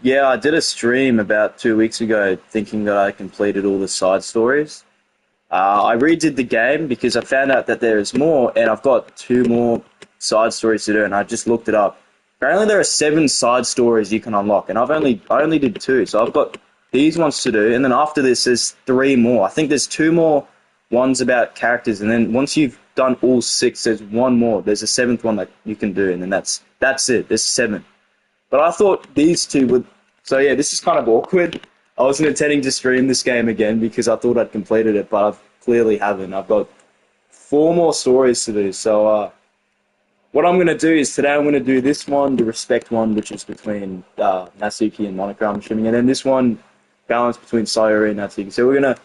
Yeah, I did a stream about 2 weeks ago thinking that I completed all the side stories. I redid the game because I found out that there is more, and I've got two more side stories to do, and I just looked it up. Apparently, there are 7 side stories you can unlock, and I only did 2, so I've got these ones to do, and then after this, there's 3 more. I think there's 2 more ones about characters, and then once you've done all 6, there's one more. There's a 7th one that you can do, and then that's it. There's 7. But I thought these 2 would. So yeah, this is kind of awkward. I wasn't intending to stream this game again because I thought I'd completed it, but I clearly haven't. I've got 4 more stories to do. So what I'm going to do is today I'm going to do this one, the respect one, which is between Natsuki and Monica, I'm assuming, and then this one, balance between Sayori and Natsuki. So we're going to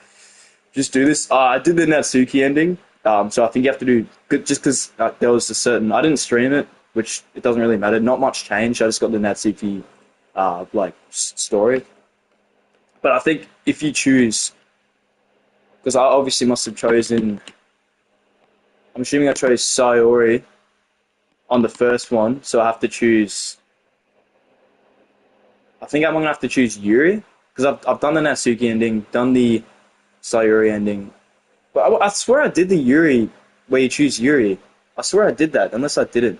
just do this. I did the Natsuki ending, so I think you have to do, just because there was a certain, I didn't stream it, which it doesn't really matter. Not much change. I just got the Natsuki story. But I think if you choose, because I obviously must have chosen, I'm assuming I chose Sayori on the first one, so I have to choose, I think I'm going to have to choose Yuri, because I've done the Natsuki ending, done the Sayori ending. But I swear I did the Yuri, where you choose Yuri. I swear I did that, unless I didn't.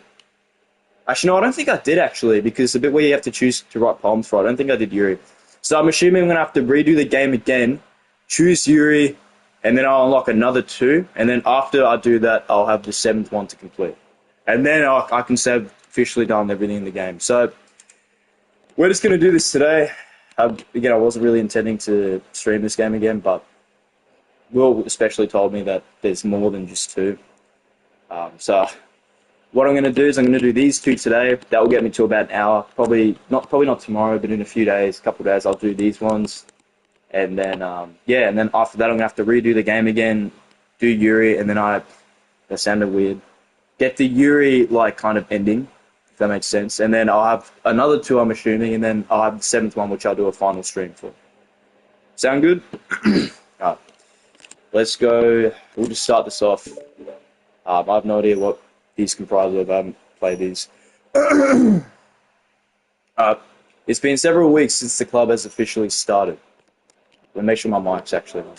Actually, no, I don't think I did, actually, because the bit where you have to choose to write poems for, I don't think I did Yuri. So I'm assuming I'm going to have to redo the game again, choose Yuri, and then I'll unlock another 2, and then after I do that, I'll have the 7th one to complete. And then I can say I've officially done everything in the game. So we're just going to do this today. Again, I wasn't really intending to stream this game again, but Will especially told me that there's more than just 2. So what I'm going to do is I'm going to do these 2 today. That will get me to about an hour. Probably not tomorrow, but in a few days, a couple of days, I'll do these ones. And then, and then after that, I'm going to have to redo the game again, do Yuri, and then that sounded weird, get the Yuri, kind of ending, if that makes sense. And then I'll have another 2, I'm assuming, and then I'll have the 7th one, which I'll do a final stream for. Sound good? Alright. Let's go. We'll just start this off. I have no idea what these comprise of. I haven't played these. It's been several weeks since the club has officially started. Let me make sure my mic's actually on.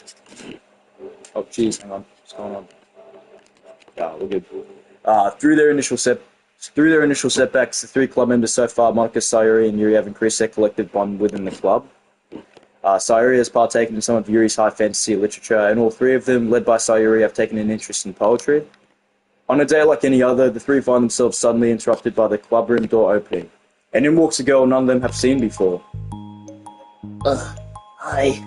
Oh, jeez, hang on. What's going on? Yeah, we're good. Through their initial setbacks, the 3 club members so far, Monica, Sayuri, and Yuri, have increased their collective bond within the club. Sayuri has partaken in some of Yuri's high fantasy literature, and all 3 of them, led by Sayuri, have taken an interest in poetry. On a day like any other, the 3 find themselves suddenly interrupted by the club room door opening. And in walks a girl none of them have seen before. Hi.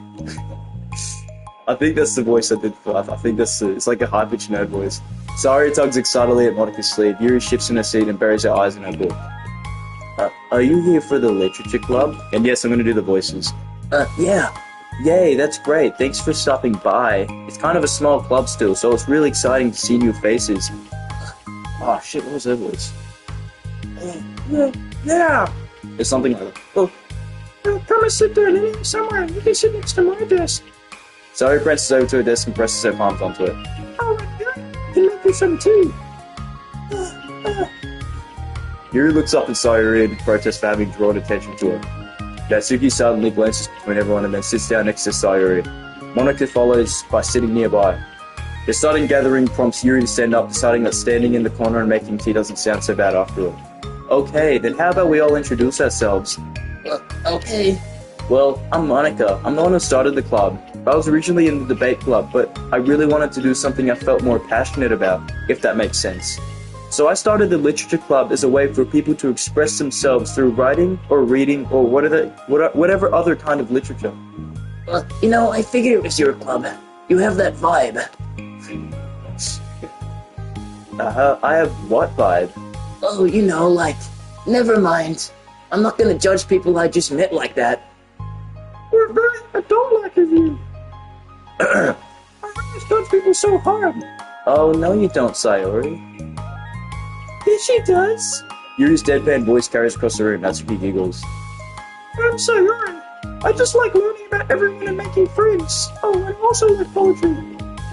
I think that's the voice I did for. I think it's like a high-pitched nerd voice. Sayuri tugs excitedly at Monica's sleeve. Yuri shifts in her seat and buries her eyes in her book. Are you here for the literature club? And yes, I'm going to do the voices. Yeah. Yay, that's great. Thanks for stopping by. It's kind of a small club still, so it's really exciting to see new faces. Oh shit, what was her voice? Yeah. It's something like that. Oh, Come and sit there somewhere. You can sit next to my desk. Sayuri prances over to her desk and presses her palms onto it. Oh, I can make you some tea. Yuri looks up at Sayuri in protest for having drawn attention to her. Natsuki suddenly glances between everyone and then sits down next to Sayuri. Monica follows by sitting nearby. The sudden gathering prompts Yuri to stand up, deciding that standing in the corner and making tea doesn't sound so bad after all. Okay, then how about we all introduce ourselves? Okay. Well, I'm Monica. I'm the one who started the club. I was originally in the debate club, but I really wanted to do something I felt more passionate about, if that makes sense. So I started the literature club as a way for people to express themselves through writing or reading or whatever other kind of literature. Well, I figured it was your club. You have that vibe. I have what vibe? Oh, never mind. I'm not gonna judge people I just met like that. We're very adult-like of you. I always judge people so hard. Oh, no you don't, Sayori. Yes, she does. Yuri's deadpan voice carries across the room. Natsuki giggles. I'm Sayori. I just like learning about everyone and making friends. Oh, and I also like poetry.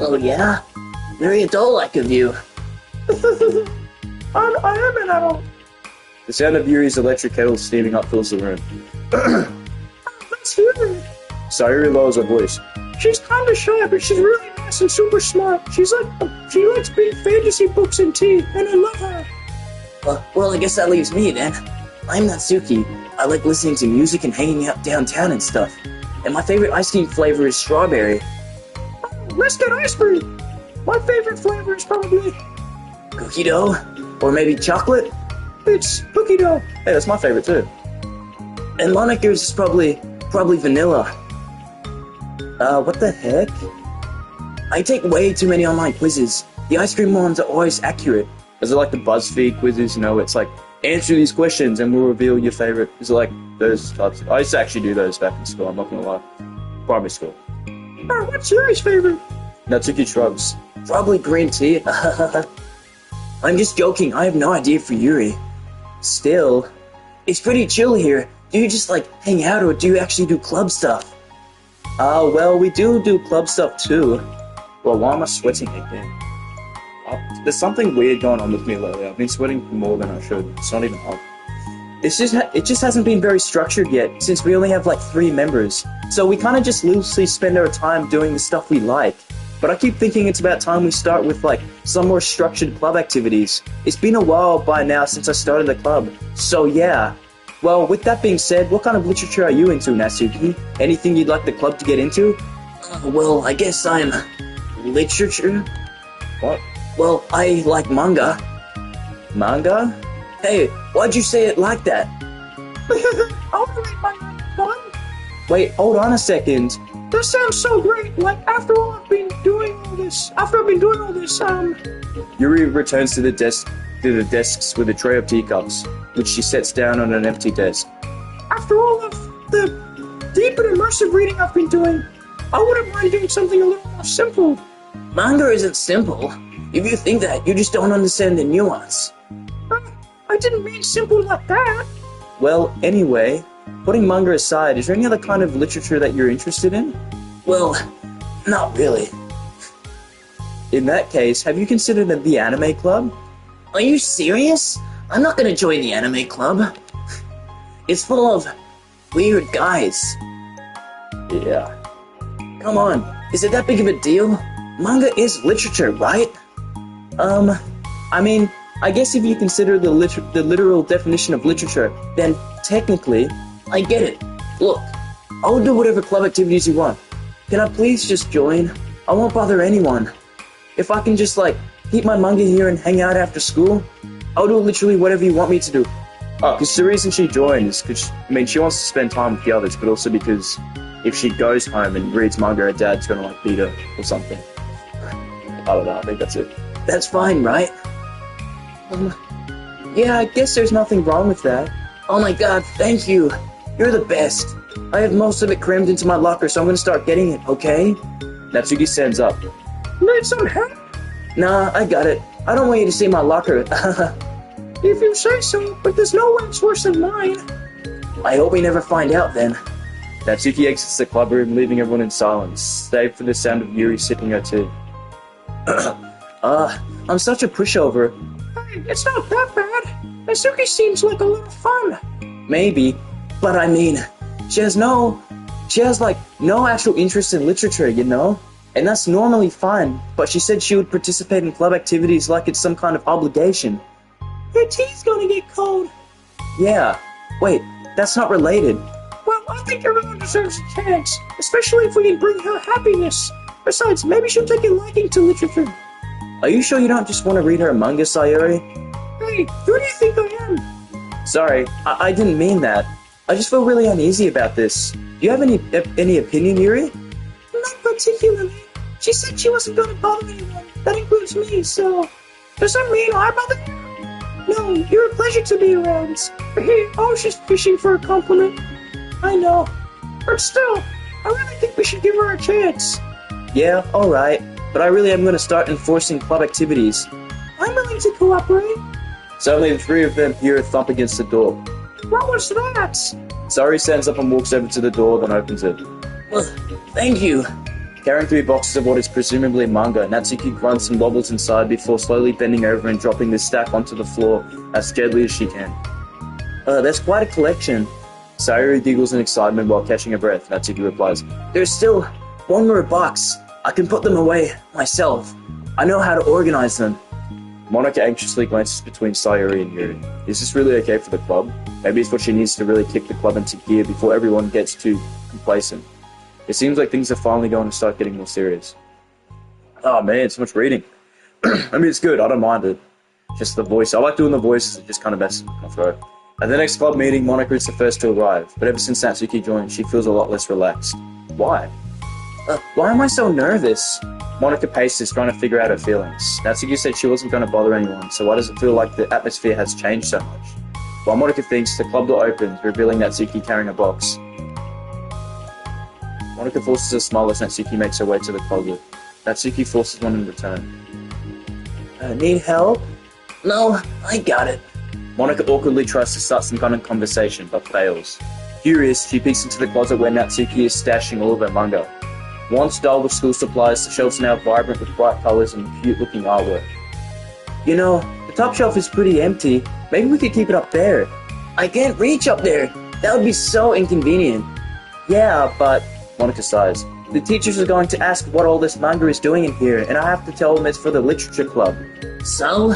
Oh, yeah? Very adult-like of you. I am an adult. The sound of Yuri's electric kettle steaming up fills the room. That's Yuri. Sayuri lowers her voice. She's kinda shy, but she's really nice and super smart. She likes reading fantasy books and tea, and I love her. Well, I guess that leaves me then. I'm Natsuki. I like listening to music and hanging out downtown and stuff. And my favorite ice cream flavor is strawberry. Oh, let's get ice cream. My favorite flavor is probably cookie dough, or maybe chocolate. It's cookie dough. Hey, that's my favorite too. And Monica's is probably vanilla. What the heck? I take way too many online quizzes. The ice cream ones are always accurate. Is it like the BuzzFeed quizzes, you know, it's like, answer these questions and we'll reveal your favorite? Is it like those types? I used to actually do those back in school, I'm not gonna lie. Primary school. Oh, what's Yuri's favorite? Natsuki shrugs. Probably green tea. I'm just joking, I have no idea for Yuri. Still, it's pretty chill here. Do you just like hang out or do you actually do club stuff? Well, we do club stuff too. Well, why am I sweating again? There's something weird going on with me lately. I've been sweating more than I should. It's not even hot. It just hasn't been very structured yet, since we only have like 3 members. So we kind of just loosely spend our time doing the stuff we like. But I keep thinking it's about time we start with like some more structured club activities. It's been a while by now since I started the club. So yeah. Well, with that being said, what kind of literature are you into, Natsuki? Anything you'd like the club to get into? Well, I guess I'm literature. What? Well, I like manga. Manga? Hey, why'd you say it like that? I want to read manga. Fun? Wait, hold on a second. That sounds so great. Like, after I've been doing all this, Yuri returns to the desks with a tray of teacups, which she sets down on an empty desk. After all of the deep and immersive reading I've been doing, I wouldn't mind doing something a little more simple. Manga isn't simple. If you think that, you just don't understand the nuance. I didn't mean simple like that. Well, anyway, putting manga aside, is there any other kind of literature that you're interested in? Well, not really. In that case, have you considered the anime club? Are you serious? I'm not gonna join the anime club. It's full of weird guys. Yeah. Come on, is it that big of a deal? Manga is literature, right? I mean, I guess if you consider the literal definition of literature, then technically, I get it. Look, I'll do whatever club activities you want. Can I please just join? I won't bother anyone. If I can just, like, keep my manga here and hang out after school, I'll do literally whatever you want me to do. Oh, because the reason she joined is because, she wants to spend time with the others, but also because if she goes home and reads manga, her dad's gonna, like, beat her or something. I don't know, I think that's it. That's fine, right? Yeah, I guess there's nothing wrong with that. Oh my god, thank you. You're the best. I have most of it crammed into my locker, so I'm gonna start getting it, okay? Natsuki stands up. Need some help? Nah, I got it. I don't want you to see my locker. If you say so, but there's no way it's worse than mine. I hope we never find out then. Natsuki exits the club room, leaving everyone in silence, save for the sound of Yuri sipping her tea. I'm such a pushover. Hey, it's not that bad. Natsuki seems like a little fun. Maybe, but I mean, she has no actual interest in literature, you know? And that's normally fine, but she said she would participate in club activities like it's some kind of obligation. Her tea's gonna get cold. Yeah. Wait, that's not related. Well, I think everyone deserves a chance, especially if we can bring her happiness. Besides, maybe she'll take a liking to literature. Are you sure you don't just want to read her manga, Sayuri? Hey, who do you think I am? Sorry, I didn't mean that. I just feel really uneasy about this. Do you have any opinion, Yuri? Not particularly. She said she wasn't going to bother anyone. That includes me, so... Does that mean I bother you? No, you're a pleasure to be around. Oh, she's fishing for a compliment. I know. But still, I really think we should give her a chance. Yeah, alright. But I really am going to start enforcing club activities. I'm willing to cooperate. Suddenly, the 3 of them hear a thump against the door. What was that? Sayuri stands up and walks over to the door, then opens it. Well, thank you. Carrying 3 boxes of what is presumably manga, Natsuki grunts and wobbles inside before slowly bending over and dropping the stack onto the floor as gently as she can. That's quite a collection. Sayuri giggles in excitement while catching her breath. Natsuki replies, There's still one more box. I can put them away myself. I know how to organize them. Monica anxiously glances between Sayuri and Yuri. Is this really okay for the club? Maybe it's what she needs to really kick the club into gear before everyone gets too complacent. It seems like things are finally going to start getting more serious. Oh man, so much reading. I mean, it's good, I don't mind it. Just the voice. I like doing the voices, it just kind of messes with my throat. At the next club meeting, Monica is the first to arrive, but ever since Natsuki joined, she feels a lot less relaxed. Why? Why am I so nervous? Monica paces, trying to figure out her feelings. Natsuki said she wasn't going to bother anyone, so why does it feel like the atmosphere has changed so much? While Monica thinks, the club door opens, revealing Natsuki carrying a box. Monica forces a smile as Natsuki makes her way to the closet. Natsuki forces one in return. Need help? No, I got it. Monica awkwardly tries to start some kind of conversation, but fails. Curious, she peeks into the closet where Natsuki is stashing all of her manga. Once dull with school supplies, the shelves are now vibrant with bright colours and cute-looking artwork. You know, the top shelf is pretty empty. Maybe we could keep it up there. I can't reach up there. That would be so inconvenient. Yeah, but... Monica sighs. The teachers are going to ask what all this manga is doing in here, and I have to tell them it's for the literature club. So?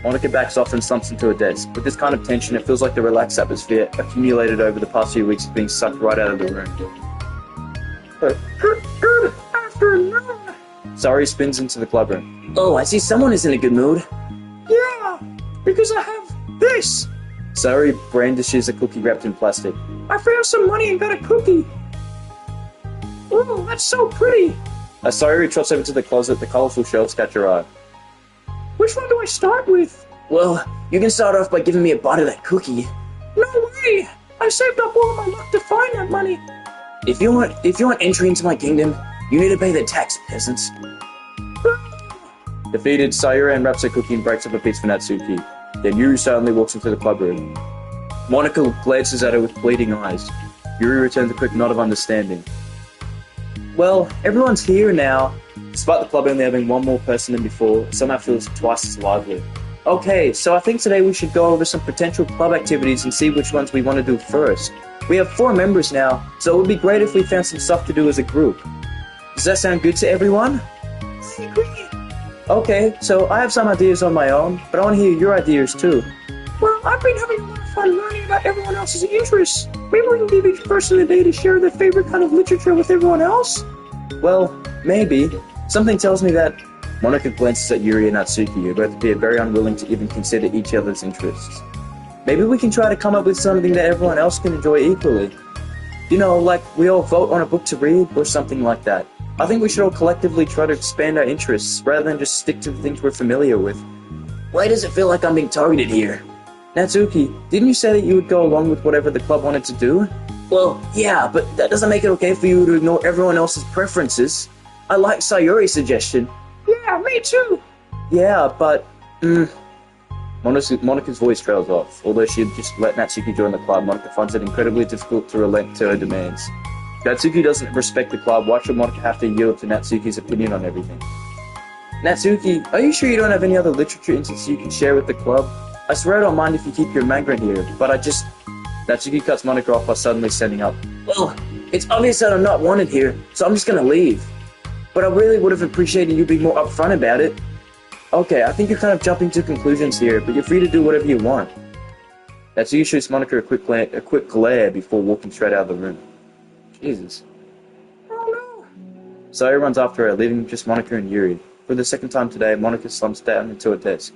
Monica backs off and slumps into a desk. With this kind of tension, it feels like the relaxed atmosphere accumulated over the past few weeks is being sucked right out of the room. Good afternoon. Sayuri spins into the clubroom. Oh, I see someone is in a good mood. Yeah, because I have this. Sayuri brandishes a cookie wrapped in plastic. I found some money and got a cookie. Oh, that's so pretty. As Sayuri trots over to the closet, the colourful shelves catch her eye. Which one do I start with? Well, you can start off by giving me a bite of that cookie. No way! I saved up all of my luck to find that money. If you want entry into my kingdom, you need to pay the tax, peasants. Defeated, Sayuri unwraps a cookie and breaks up a piece for Natsuki. Then Yuri suddenly walks into the clubroom. Monica glances at her with bleeding eyes. Yuri returns a quick nod of understanding. Well, everyone's here now. Despite the club only having one more person than before, it somehow feels twice as lively. Okay, so I think today we should go over some potential club activities and see which ones we want to do first. We have 4 members now, so it would be great if we found some stuff to do as a group. Does that sound good to everyone? I agree. Okay, so I have some ideas on my own, but I want to hear your ideas too. Well, I've been having a lot of fun learning about everyone else's interests. Maybe we can give each person a day to share their favorite kind of literature with everyone else? Well, maybe. Something tells me that... Monica glances at Yuri and Natsuki, who both appear very unwilling to even consider each other's interests. Maybe we can try to come up with something that everyone else can enjoy equally. You know, like we all vote on a book to read, or something like that. I think we should all collectively try to expand our interests, rather than just stick to the things we're familiar with. Why does it feel like I'm being targeted here? Natsuki, didn't you say that you would go along with whatever the club wanted to do? Well, yeah, but that doesn't make it okay for you to ignore everyone else's preferences. I like Sayuri's suggestion. Yeah, me too. Yeah, but... Monica's voice trails off. Although she had just let Natsuki join the club, Monica finds it incredibly difficult to relent to her demands. If Natsuki doesn't respect the club, why should Monica have to yield to Natsuki's opinion on everything? Natsuki, are you sure you don't have any other literature interests you can share with the club? I swear I don't mind if you keep your manga here, but I just... Natsuki cuts Monica off by suddenly standing up. Well, it's obvious that I'm not wanted here, so I'm just gonna leave. But I really would have appreciated you being more upfront about it. Okay, I think you're kind of jumping to conclusions here, but you're free to do whatever you want. Natsuki shoots Monica a quick glare before walking straight out of the room. Jesus. Oh no. Sayuri runs after her, leaving just Monica and Yuri. For the second time today, Monica slumps down into a desk.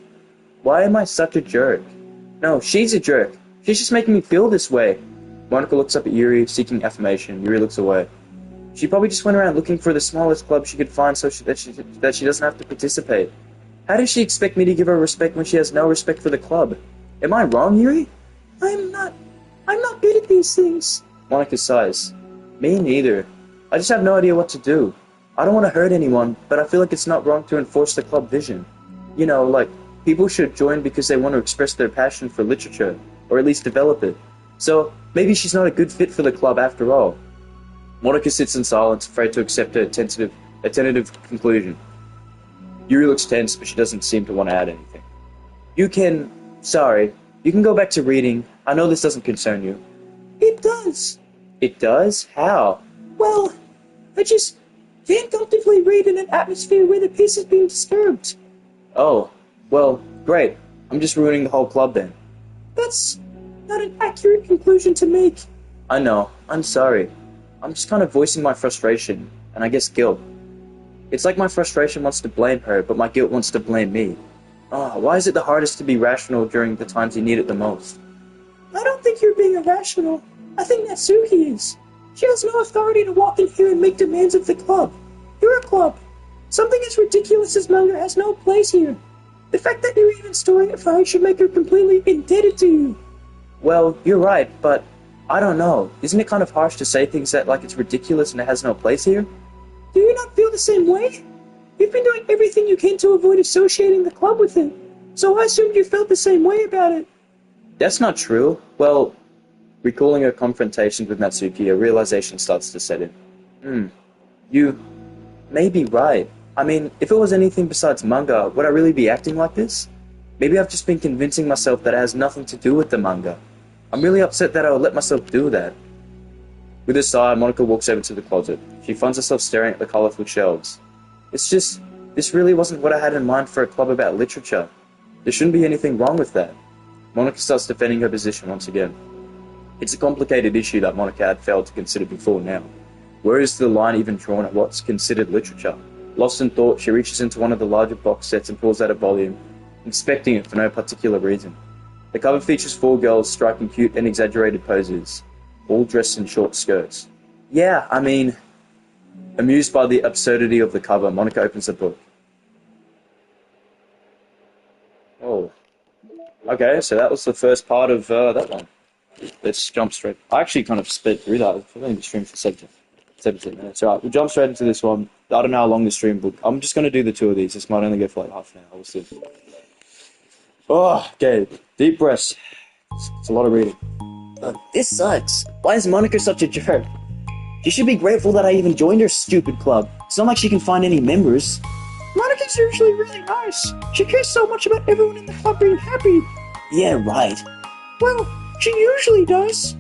Why am I such a jerk? No, she's a jerk. She's just making me feel this way. Monica looks up at Yuri, seeking affirmation. Yuri looks away. She probably just went around looking for the smallest club she could find so that she doesn't have to participate. How does she expect me to give her respect when she has no respect for the club? Am I wrong, Yuri? I'm not good at these things. Monica sighs. Me neither. I just have no idea what to do. I don't want to hurt anyone, but I feel like it's not wrong to enforce the club vision. You know, like, people should join because they want to express their passion for literature, or at least develop it. So, maybe she's not a good fit for the club after all. Monica sits in silence, afraid to accept a tentative conclusion. Yuri looks tense, but she doesn't seem to want to add anything. Sorry, You can go back to reading. I know this doesn't concern you. It does. It does? How? Well, I just can't comfortably read in an atmosphere where the peace is being disturbed. Oh, well, great. I'm just ruining the whole club then. That's not an accurate conclusion to make. I know. I'm sorry. I'm just kind of voicing my frustration, and I guess guilt. It's like my frustration wants to blame her, but my guilt wants to blame me. Oh, why is it the hardest to be rational during the times you need it the most? I don't think you're being irrational. I think Natsuki is. She has no authority to walk in here and make demands of the club. You're a club. Something as ridiculous as manga has no place here. The fact that you're even storing it for her should make her completely indebted to you. Well, you're right, but I don't know. Isn't it kind of harsh to say things that like it's ridiculous and it has no place here? Do you not feel the same way? You've been doing everything you can to avoid associating the club with it, so I assumed you felt the same way about it. That's not true. Well, recalling her confrontations with Natsuki, a realization starts to set in. You may be right. I mean, if it was anything besides manga, would I really be acting like this? Maybe I've just been convincing myself that it has nothing to do with the manga. I'm really upset that I would let myself do that. With a sigh, Monica walks over to the closet. She finds herself staring at the colorful shelves. It's just, this really wasn't what I had in mind for a club about literature. There shouldn't be anything wrong with that. Monica starts defending her position once again. It's a complicated issue that Monica had failed to consider before now. Where is the line even drawn at what's considered literature? Lost in thought, she reaches into one of the larger box sets and pulls out a volume, inspecting it for no particular reason. The cover features 4 girls striking cute and exaggerated poses, all dressed in short skirts. Yeah, I mean... Amused by the absurdity of the cover, Monica opens the book. Oh. Okay, so that was the first part of that one. Let's jump straight. I actually kind of sped through that. I've only streamed for 17 minutes. Alright, we'll jump straight into this one. I don't know how long the stream will... I'm just going to do the 2 of these. This might only go for like half an hour. We'll see. Oh, okay. Deep breaths. It's a lot of reading. This sucks. Why is Monica such a jerk? She should be grateful that I even joined her stupid club. It's not like she can find any members. Monica's usually really nice. She cares so much about everyone in the club being happy. Yeah, right. Well, she usually does.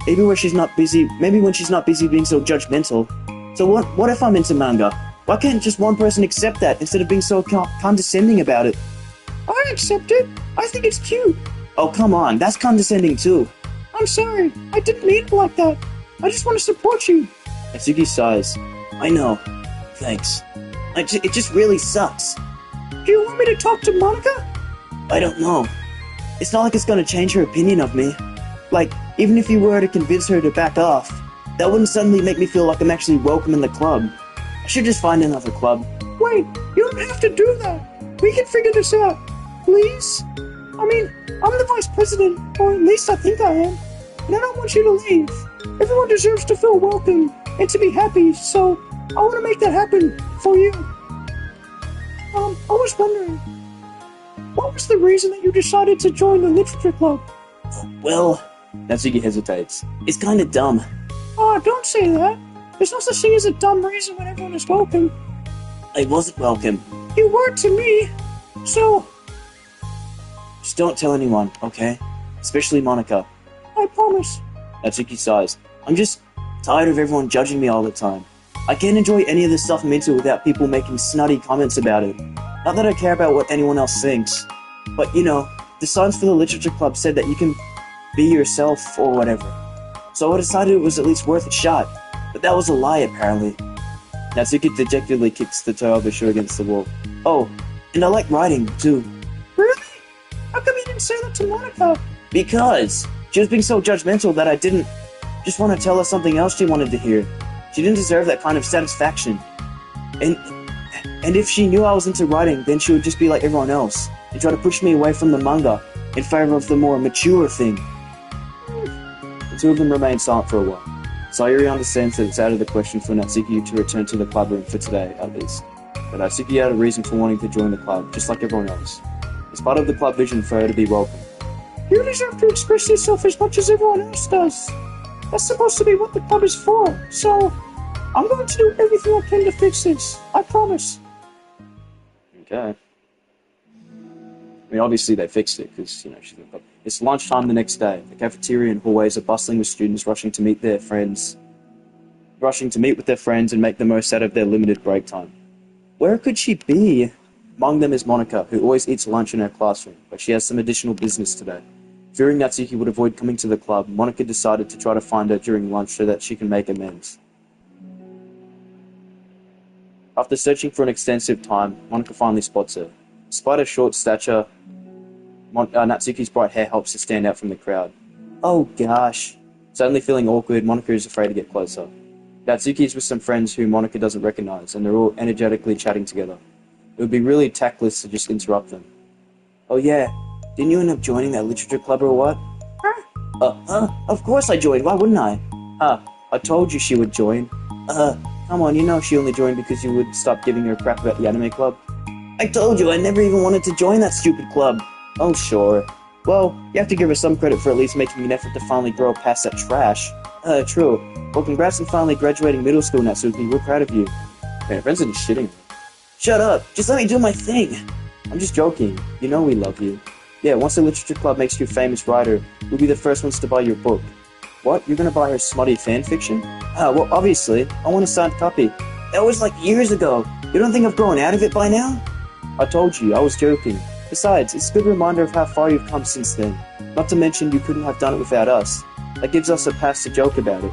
Maybe when she's not busy being so judgmental. So what if I'm into manga? Why can't just one person accept that instead of being so condescending about it? I accept it. I think it's cute. Oh, come on. That's condescending too. I'm sorry. I didn't mean it like that. I just want to support you. Natsuki sighs. I know. Thanks. It just really sucks. Do you want me to talk to Monica? I don't know. It's not like it's gonna change her opinion of me. Like, even if you were to convince her to back off, that wouldn't suddenly make me feel like I'm actually welcome in the club. I should just find another club. Wait, you don't have to do that. We can figure this out. Please? I mean, I'm the vice president, or at least I think I am. And I don't want you to leave. Everyone deserves to feel welcome and to be happy, so I want to make that happen for you. I was wondering, what was the reason that you decided to join the literature club? Well, Natsuki hesitates. it's kinda dumb. Oh, don't say that. There's no such thing as a dumb reason when everyone is welcome. I wasn't welcome. You were to me, so Just don't tell anyone, okay? Especially Monica. I promise. Natsuki sighs. I'm just tired of everyone judging me all the time. I can't enjoy any of the stuff I'm into without people making snotty comments about it. Not that I care about what anyone else thinks, but you know, the signs for the literature club said that you can be yourself or whatever. So I decided it was at least worth a shot, but that was a lie apparently. Natsuki dejectedly kicks the toe of her shoe against the wall. Oh, and I like writing too. Really? How come you didn't say that to Monica? Because she was being so judgmental that I didn't just want to tell her something else she wanted to hear. She didn't deserve that kind of satisfaction. And if she knew I was into writing, then she would just be like everyone else and try to push me away from the manga in favor of the more mature thing. The two of them remain silent for a while. Sayuri understands that it's out of the question for Natsuki to return to the club room for today, at least. But Natsuki had a reason for wanting to join the club, just like everyone else. It's part of the club vision for her to be welcome. You deserve to express yourself as much as everyone else does. That's supposed to be what the club is for, so I'm going to do everything I can to fix this. I promise. Okay. I mean, obviously they fixed it because, she's got club. It's lunchtime the next day. The cafeteria and hallways are bustling with students rushing to meet with their friends and make the most out of their limited break time. Where could she be? Among them is Monica, who always eats lunch in her classroom, but she has some additional business today. Fearing Natsuki would avoid coming to the club, Monica decided to try to find her during lunch so that she can make amends. After searching for an extensive time, Monica finally spots her. Despite her short stature, Natsuki's bright hair helps her stand out from the crowd. Oh gosh. Suddenly feeling awkward, Monica is afraid to get closer. Natsuki is with some friends who Monica doesn't recognize, and they're all energetically chatting together. It would be really tactless to just interrupt them. Oh yeah, didn't you end up joining that literature club or what? Of course I joined, why wouldn't I? I told you she would join. Come on, she only joined because you would stop giving her crap about the anime club. I told you I never even wanted to join that stupid club. Oh sure. Well, you have to give her some credit for at least making an effort to finally grow past that trash. True. Well, congrats on finally graduating middle school, Natsuki. We're proud of you. Man, friends are just shitting. Shut up! Just let me do my thing! I'm just joking. We love you. Yeah, once the literature club makes you a famous writer, we'll be the first ones to buy your book. What? You're gonna buy her smutty fanfiction? Well, obviously. I want a signed copy. That was like years ago. You don't think I've grown out of it by now? I told you, I was joking. Besides, it's a good reminder of how far you've come since then. Not to mention you couldn't have done it without us. That gives us a pass to joke about it.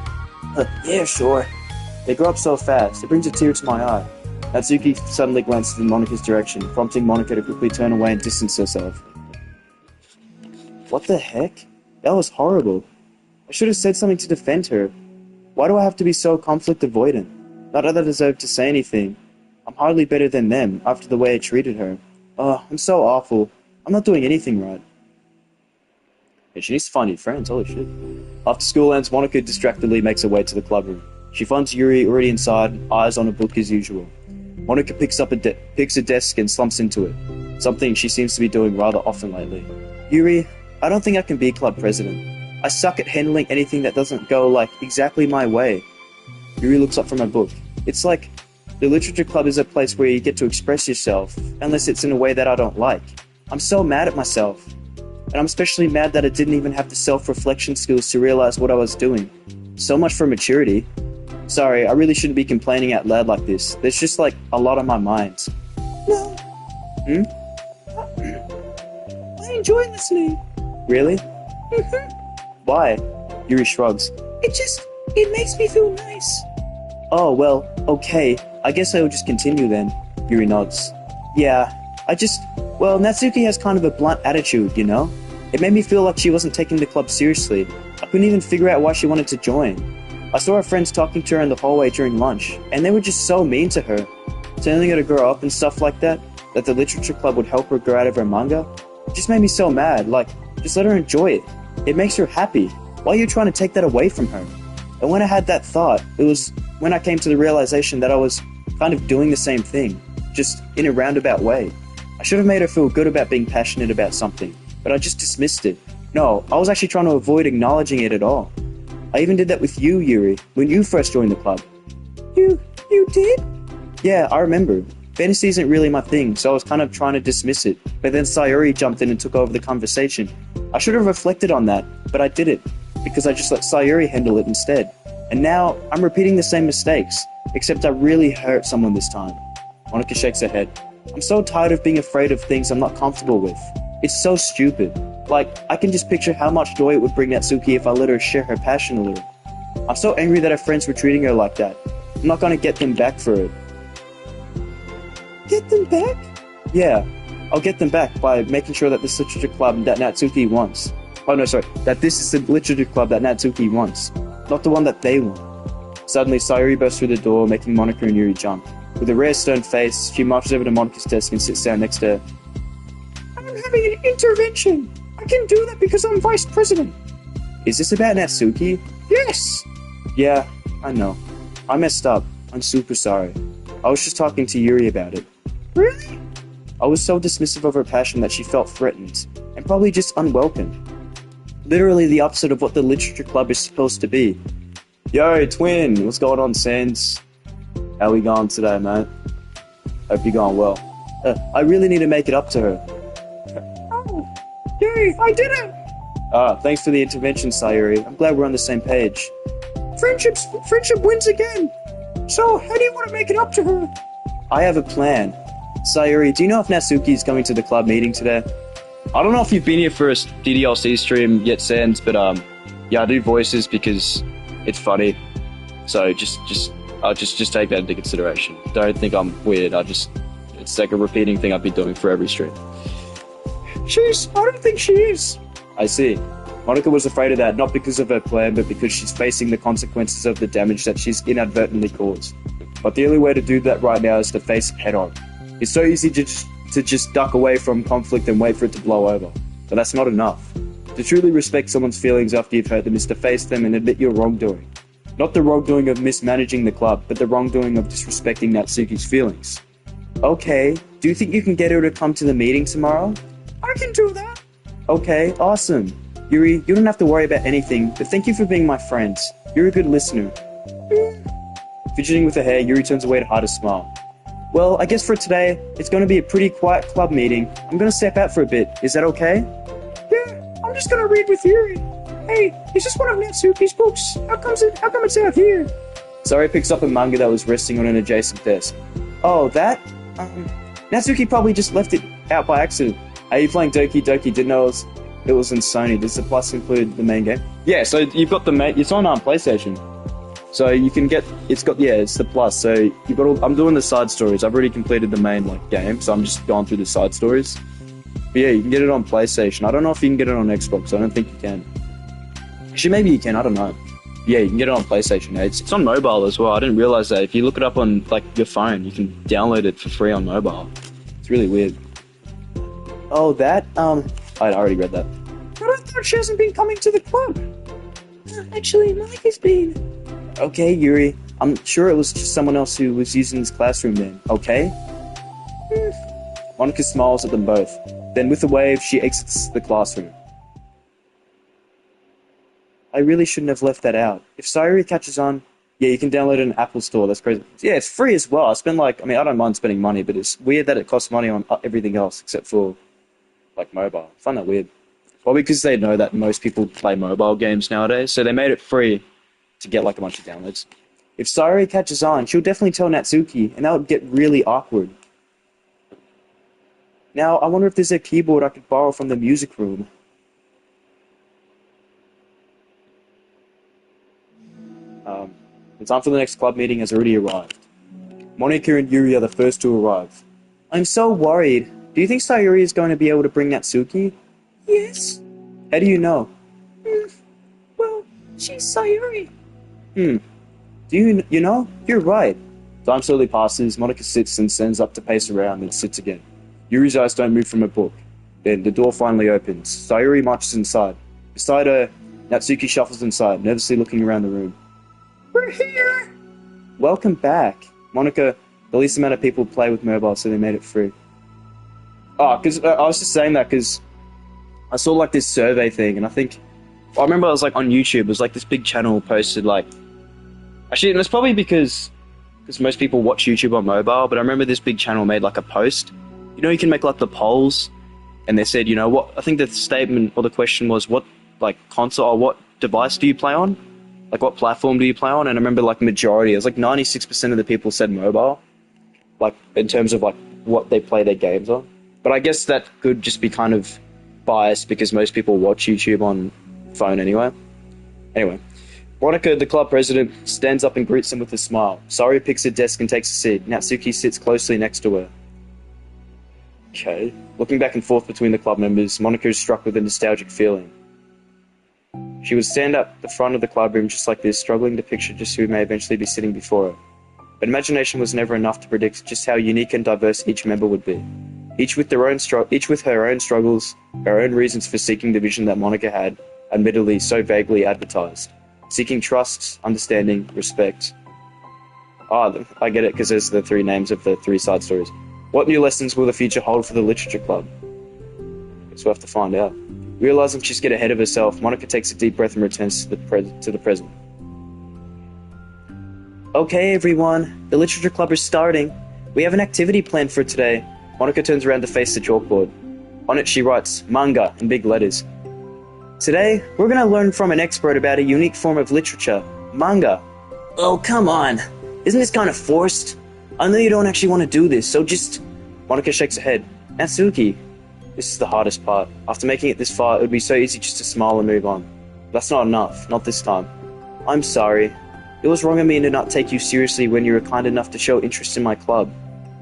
Yeah, sure. They grow up so fast, it brings a tear to my eye. Natsuki suddenly glances in Monica's direction, prompting Monica to quickly turn away and distance herself. What the heck? That was horrible. I should have said something to defend her. Why do I have to be so conflict avoidant? Not that I deserve to say anything. I'm hardly better than them after the way I treated her. I'm so awful. I'm not doing anything right. Yeah, she needs to find new friends, holy shit. After school ends, Monica distractedly makes her way to the club room. She finds Yuri already inside, eyes on a book as usual. Monica picks a desk and slumps into it, something she seems to be doing rather often lately. Yuri, I don't think I can be club president. I suck at handling anything that doesn't go, exactly my way. Yuri looks up from her book. It's like, the literature club is a place where you get to express yourself, unless it's in a way that I don't like. I'm so mad at myself. And I'm especially mad that I didn't even have the self-reflection skills to realize what I was doing. So much for maturity. Sorry, I really shouldn't be complaining out loud like this. There's just, a lot on my mind. No. I enjoy listening. Really? Mm-hmm. Why? Yuri shrugs. It makes me feel nice. Oh, well, okay. I guess I will just continue then. Yuri nods. Yeah, Natsuki has kind of a blunt attitude, It made me feel like she wasn't taking the club seriously. I couldn't even figure out why she wanted to join. I saw her friends talking to her in the hallway during lunch, and they were just so mean to her. Telling her to grow up and stuff like that the literature club would help her grow out of her manga. It just made me so mad, just let her enjoy it. It makes her happy. Why are you trying to take that away from her? And when I had that thought, it was when I came to the realization that I was kind of doing the same thing, just in a roundabout way. I should have made her feel good about being passionate about something, but I just dismissed it. No, I was actually trying to avoid acknowledging it at all. I even did that with you, Yuri, when you first joined the club. You did? Yeah, I remember. Fantasy isn't really my thing, so I was kind of trying to dismiss it, but then Sayuri jumped in and took over the conversation. I should have reflected on that, but I didn't, because I just let Sayuri handle it instead. And now, I'm repeating the same mistakes, except I really hurt someone this time. Monica shakes her head. I'm so tired of being afraid of things I'm not comfortable with. It's so stupid. I can just picture how much joy it would bring Natsuki if I let her share her passion a little. I'm so angry that her friends were treating her like that. I'm not gonna get them back for it. Get them back? Yeah, I'll get them back by making sure that this literature club that Natsuki wants. Oh no, sorry, that this is the literature club that Natsuki wants, not the one that they want. Suddenly, Sayuri bursts through the door, making Monica and Yuri jump. With a rare stern face, she marches over to Monica's desk and sits down next to her. I'm having an intervention. I can do that because I'm vice president. Is this about Natsuki? Yes. Yeah, I know. I messed up. I'm super sorry. I was just talking to Yuri about it. Really? I was so dismissive of her passion that she felt threatened, and probably just unwelcome. Literally the opposite of what the literature club is supposed to be. Yo, twin, what's going on, Sans? How we going today, mate? Hope you're going well. I really need to make it up to her. Hey, I did it! Thanks for the intervention, Sayuri. I'm glad we're on the same page. Friendship wins again. So, how do you want to make it up to her? I have a plan. Sayuri, do you know if Natsuki is coming to the club meeting today? I don't know if you've been here for a DDLC stream yet, Sans, but yeah, I do voices because it's funny. So just take that into consideration. Don't think I'm weird. It's like a repeating thing I've been doing for every stream. I don't think she is. I see. Monica was afraid of that, not because of her plan, but because she's facing the consequences of the damage that she's inadvertently caused. But the only way to do that right now is to face it head on. It's so easy to just duck away from conflict and wait for it to blow over. But that's not enough. To truly respect someone's feelings after you've hurt them is to face them and admit your wrongdoing. Not the wrongdoing of mismanaging the club, but the wrongdoing of disrespecting Natsuki's feelings. Okay, do you think you can get her to come to the meeting tomorrow? I can do that. Okay, awesome. Yuri, you don't have to worry about anything, but thank you for being my friend. You're a good listener. Fidgeting with her hair, Yuri turns away to hide a smile. Well, I guess for today, it's going to be a pretty quiet club meeting. I'm going to step out for a bit. Is that okay? Yeah, I'm just going to read with Yuri. Hey, is this one of Natsuki's books? How come it's out here? Sayuri picks up a manga that was resting on an adjacent desk. Oh, that? Natsuki probably just left it out by accident. Are you playing Doki Doki? Didn't know it was in Sony. Does the Plus include the main game? Yeah, so you've got the main... It's on PlayStation. So you can get... It's the Plus. So you've got I'm doing the side stories. I've already completed the main game, so I'm just going through the side stories. But yeah, you can get it on PlayStation. I don't know if you can get it on Xbox. I don't think you can. Actually, maybe you can. I don't know. Yeah, you can get it on PlayStation. It's on mobile as well. I didn't realize that. If you look it up on your phone, you can download it for free on mobile. It's really weird. Oh, that? I already read that. But I thought she hasn't been coming to the club. Actually, Monica's been. Okay, Yuri. I'm sure it was just someone else who was using this classroom then, okay? Monica smiles at them both. Then with a wave, she exits the classroom. I really shouldn't have left that out. If Sayuri catches on, yeah, you can download it in an Apple Store. That's crazy. Yeah, it's free as well. I don't mind spending money, but it's weird that it costs money on everything else except for, mobile. I find that weird. Probably because they know that most people play mobile games nowadays, so they made it free to get, a bunch of downloads. If Sayuri catches on, she'll definitely tell Natsuki, and that would get really awkward. Now, I wonder if there's a keyboard I could borrow from the music room. The time for the next club meeting has already arrived. Monica and Yuri are the first to arrive. I'm so worried. Do you think Sayuri is going to be able to bring Natsuki? Yes. How do you know? Well, she's Sayuri. Do you know? You're right. Time slowly passes. Monica sits and stands up to pace around and sits again. Yuri's eyes don't move from her book. Then the door finally opens. Sayuri marches inside. Beside her, Natsuki shuffles inside, nervously looking around the room. We're here! Welcome back. Monica, the least amount of people play with mobile, so they made it free. Oh, because I was just saying that because I saw this survey thing, and I remember I was on YouTube. It was this big channel posted actually, and it's probably because most people watch YouTube on mobile. But I remember this big channel made a post. You can make the polls, and they said, what? I think the statement or the question was, what console or what device do you play on? What platform do you play on? And I remember majority, it was 96% of the people said mobile, in terms of what they play their games on. But I guess that could just be kind of biased because most people watch YouTube on phone anyway. Anyway, Monica, the club president, stands up and greets them with a smile. Sayuri picks her desk and takes a seat. Natsuki sits closely next to her. Okay. Looking back and forth between the club members, Monica is struck with a nostalgic feeling. She would stand up the front of the club room just like this, struggling to picture just who may eventually be sitting before her. But imagination was never enough to predict just how unique and diverse each member would be. Each with her own struggles, her own reasons for seeking the vision that Monica had, admittedly so vaguely advertised. Seeking trust, understanding, respect. Oh, I get it, because there's the three names of the three side stories. What new lessons will the future hold for the literature club? Guess we'll have to find out. Realizing she's getting ahead of herself, Monica takes a deep breath and returns to the present. Okay, everyone. The literature club is starting. We have an activity planned for today. Monica turns around to face the chalkboard. On it she writes, manga, in big letters. Today, we're going to learn from an expert about a unique form of literature, manga. Oh, come on. Isn't this kind of forced? I know you don't actually want to do this, so just... Monica shakes her head. Natsuki, this is the hardest part. After making it this far, it would be so easy just to smile and move on. That's not enough, not this time. I'm sorry. It was wrong of me to not take you seriously when you were kind enough to show interest in my club.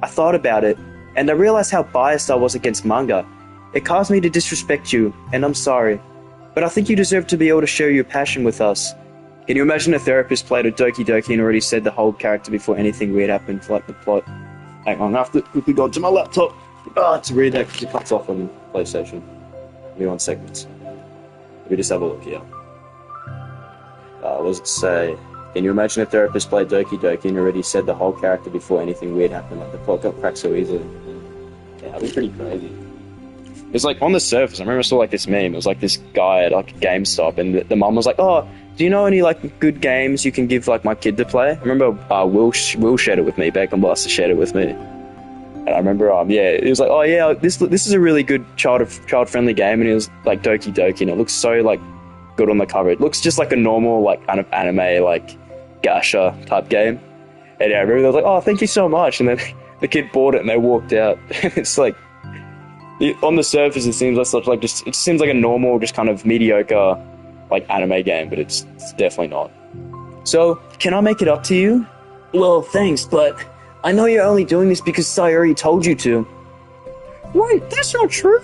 I thought about it, and I realized how biased I was against manga. It caused me to disrespect you, and I'm sorry. But I think you deserve to be able to share your passion with us. Can you imagine a therapist played a Doki Doki and already said the whole character before anything weird happened, like the plot? Hang on, I have to quickly go to my laptop to read that because it cuts off on PlayStation. Give me 1 second. Let me just have a look here. What does it say? Can you imagine a therapist played Doki Doki and already said the whole character before anything weird happened, like the plot got cracked so easily? Yeah, that'd be pretty crazy. It's like on the surface, I remember I saw like this meme, it was like this guy at like GameStop and the mum was like, oh, do you know any like good games you can give like my kid to play? I remember Will shared it with me, Bacon Blaster shared it with me. And I remember, yeah, it was like, oh yeah, this is a really good child-friendly game, and it was like Doki Doki, and it looks so like good on the cover. It looks just like a normal like kind of anime like gacha type game. And yeah, I remember they was like, oh, thank you so much, and then the kid bought it and they walked out. It's like, on the surface it seems like such like just it seems like a normal, just kind of mediocre like anime game, but it's definitely not. So, can I make it up to you? Well, thanks, but I know you're only doing this because Sayuri told you to. Wait, that's not true.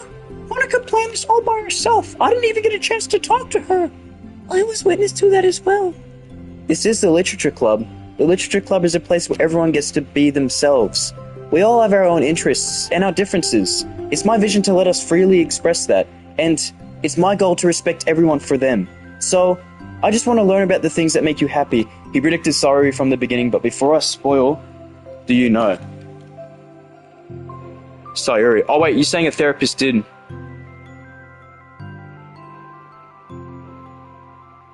Monica planned this all by herself. I didn't even get a chance to talk to her. I was witness to that as well. This is the Literature Club. The Literature Club is a place where everyone gets to be themselves. We all have our own interests and our differences. It's my vision to let us freely express that, and it's my goal to respect everyone for them. So, I just want to learn about the things that make you happy. He predicted Sayuri from the beginning, but before I spoil, do you know? Sayuri. Oh wait, you're saying a therapist did.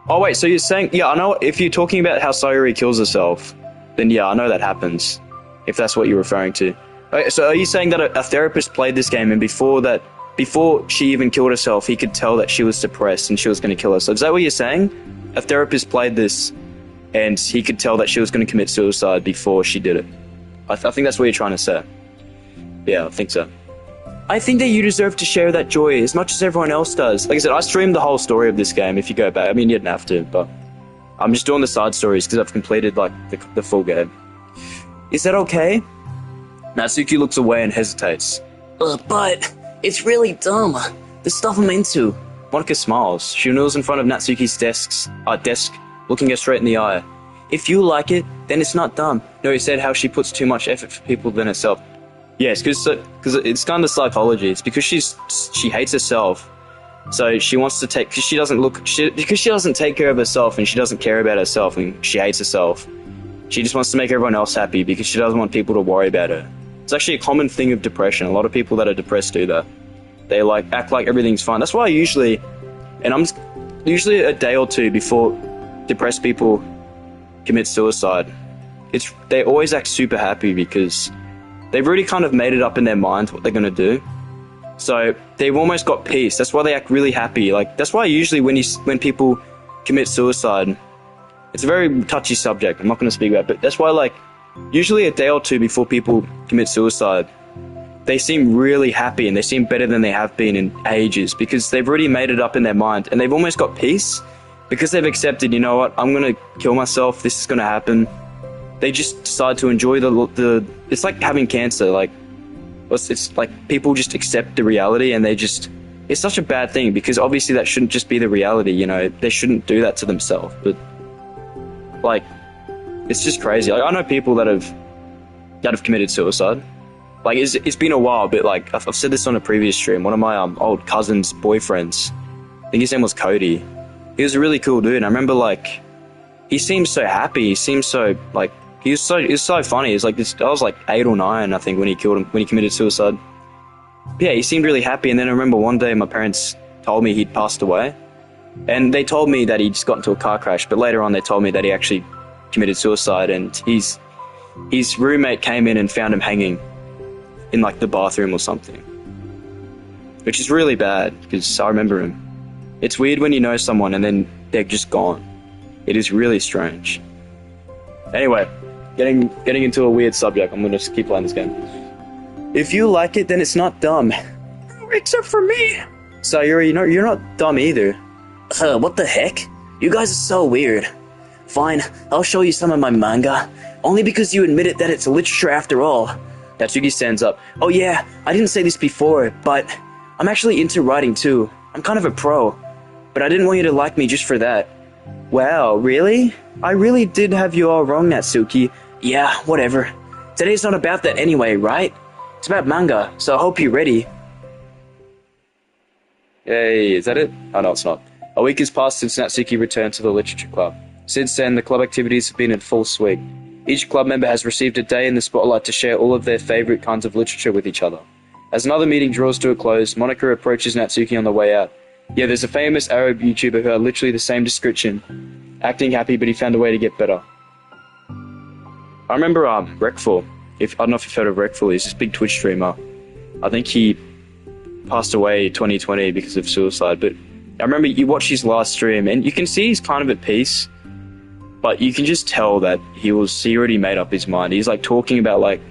Oh wait, so you're saying, yeah, I know, if you're talking about how Sayuri kills herself, then yeah, I know that happens. If that's what you're referring to. Okay, so are you saying that a therapist played this game and before she even killed herself, he could tell that she was depressed and she was going to kill herself? Is that what you're saying? A therapist played this and he could tell that she was going to commit suicide before she did it. I think that's what you're trying to say. Yeah, I think so. I think that you deserve to share that joy as much as everyone else does. Like I said, I streamed the whole story of this game if you go back. I mean, you didn't have to, but I'm just doing the side stories because I've completed like the full game. Is that okay? Natsuki looks away and hesitates. But it's really dumb. The stuff I'm into. Monica smiles. She kneels in front of Natsuki's desk, looking her straight in the eye. If you like it, then it's not dumb. No, he said how she puts too much effort for people than herself. Yes, because it's kind of psychology. It's because she hates herself, so she wants to take because she doesn't take care of herself and she doesn't care about herself and she hates herself. She just wants to make everyone else happy because she doesn't want people to worry about her. It's actually a common thing of depression. A lot of people that are depressed do that. They like act like everything's fine. That's why usually a day or two before depressed people commit suicide, they always act super happy because they've already kind of made it up in their mind what they're going to do. So they've almost got peace. That's why they act really happy. Like that's why usually when people commit suicide, it's a very touchy subject. I'm not going to speak about it, but that's why like usually a day or two before people commit suicide, they seem really happy and they seem better than they have been in ages because they've already made it up in their mind and they've almost got peace because they've accepted, you know what, I'm going to kill myself. This is going to happen. They just decide to enjoy the it's like having cancer. Like it's like people just accept the reality and it's such a bad thing because obviously that shouldn't just be the reality, you know, they shouldn't do that to themselves. But like, it's just crazy. Like I know people that have committed suicide. Like it's been a while, but like I've said this on a previous stream. One of my old cousin's boyfriends, I think his name was Cody. He was a really cool dude. And I remember like he seemed so happy. He seemed so like he was so funny. He was like this. I was like 8 or 9, I think, when he committed suicide. But yeah, he seemed really happy. And then I remember one day my parents told me he'd passed away, and they told me that he just got into a car crash. But later on, they told me that he actually committed suicide, and his roommate came in and found him hanging in like the bathroom or something. which is really bad because I remember him. It's weird when you know someone and then they're just gone. It is really strange. Anyway, getting into a weird subject. I'm gonna just keep playing this game. If you like it, then it's not dumb. Except for me. Sayuri, you're not dumb either. What the heck? You guys are so weird. Fine, I'll show you some of my manga. Only because you admitted that it's literature after all. Natsuki stands up. Oh yeah, I didn't say this before, but I'm actually into writing too. I'm kind of a pro. But I didn't want you to like me just for that. Wow, really? I really did have you all wrong, Natsuki. Yeah, whatever. Today's not about that anyway, right? It's about manga, so I hope you're ready. Hey, is that it? Oh no, it's not. A week has passed since Natsuki returned to the literature club. Since then, the club activities have been in full swing. Each club member has received a day in the spotlight to share all of their favorite kinds of literature with each other. As another meeting draws to a close, Monica approaches Natsuki on the way out. Yeah, there's a famous Arab YouTuber who had literally the same description. Acting happy, but he found a way to get better. I remember Rekful. I don't know if you've heard of Rekful. He's this big Twitch streamer. I think he passed away 2020 because of suicide, but I remember you watch his last stream and you can see he's kind of at peace, but you can just tell that he already made up his mind. He's like talking about like,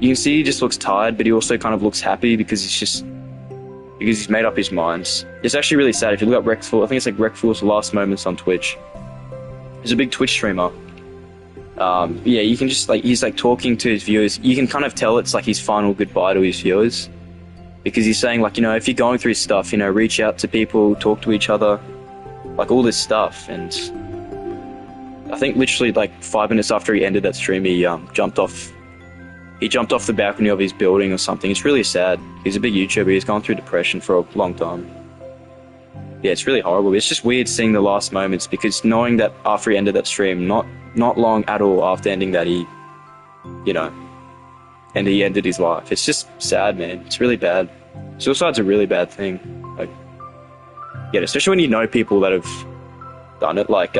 you can see he just looks tired, but he also kind of looks happy because he's made up his mind. It's actually really sad. If you look up Rekful, I think it's like Rekful's last moments on Twitch. He's a big Twitch streamer. Yeah, you can just like, he's like talking to his viewers. You can kind of tell it's like his final goodbye to his viewers. Because he's saying, like, you know, if you're going through stuff, you know, reach out to people, talk to each other, like, all this stuff. And I think literally, like, 5 minutes after he ended that stream, he jumped off the balcony of his building or something. It's really sad. He's a big YouTuber. He's gone through depression for a long time. Yeah, it's really horrible. It's just weird seeing the last moments, because knowing that after he ended that stream, not long at all after ending that, he, you know, and he ended his life. It's just sad, man. It's really bad. Suicide's a really bad thing. Like, yeah, especially when you know people that have done it. Like,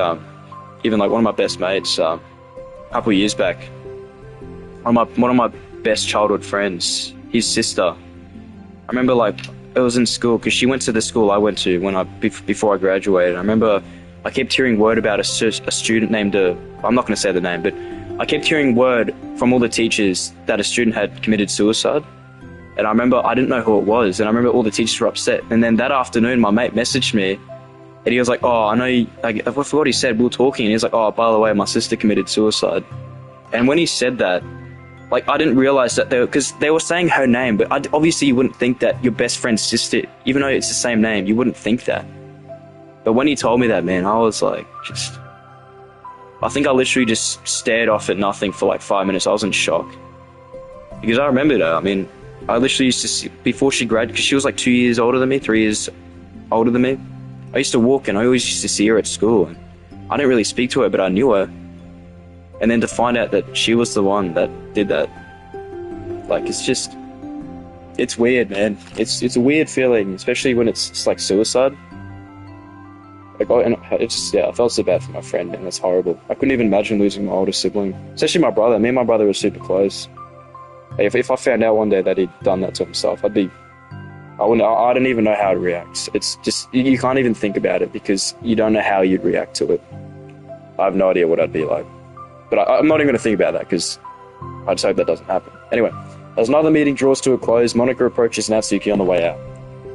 even like one of my best mates, a couple of years back, one of my best childhood friends, his sister. I remember, like, it was in school because she went to the school I went to before I graduated. I remember I kept hearing word about a student named I'm not going to say the name, but I kept hearing word from all the teachers that a student had committed suicide. And I remember I didn't know who it was, and I remember all the teachers were upset. And then that afternoon, my mate messaged me, and he was like, "Oh, I know you." Like, I forgot what he said. We were talking, and he was like, "Oh, by the way, my sister committed suicide." And when he said that, like, I didn't realize that because they were saying her name, but obviously you wouldn't think that your best friend's sister, even though it's the same name, you wouldn't think that. But when he told me that, man, I was like, I think I literally just stared off at nothing for like 5 minutes. I was in shock. Because I remembered her. I mean, I literally used to see, before she graduated, because she was like 2 years older than me, 3 years older than me. I used to walk and I always used to see her at school. And I didn't really speak to her, but I knew her. And then to find out that she was the one that did that, like, it's weird, man. It's a weird feeling, especially when it's like suicide. Like, and I felt so bad for my friend, and that's horrible. I couldn't even imagine losing my older sibling, especially my brother. Me and my brother were super close. If I found out one day that he'd done that to himself, I don't even know how to react. It's just, you can't even think about it because you don't know how you'd react to it. I have no idea what I'd be like. But I'm not even going to think about that because I just hope that doesn't happen. Anyway, as another meeting draws to a close, Monica approaches Natsuki on the way out.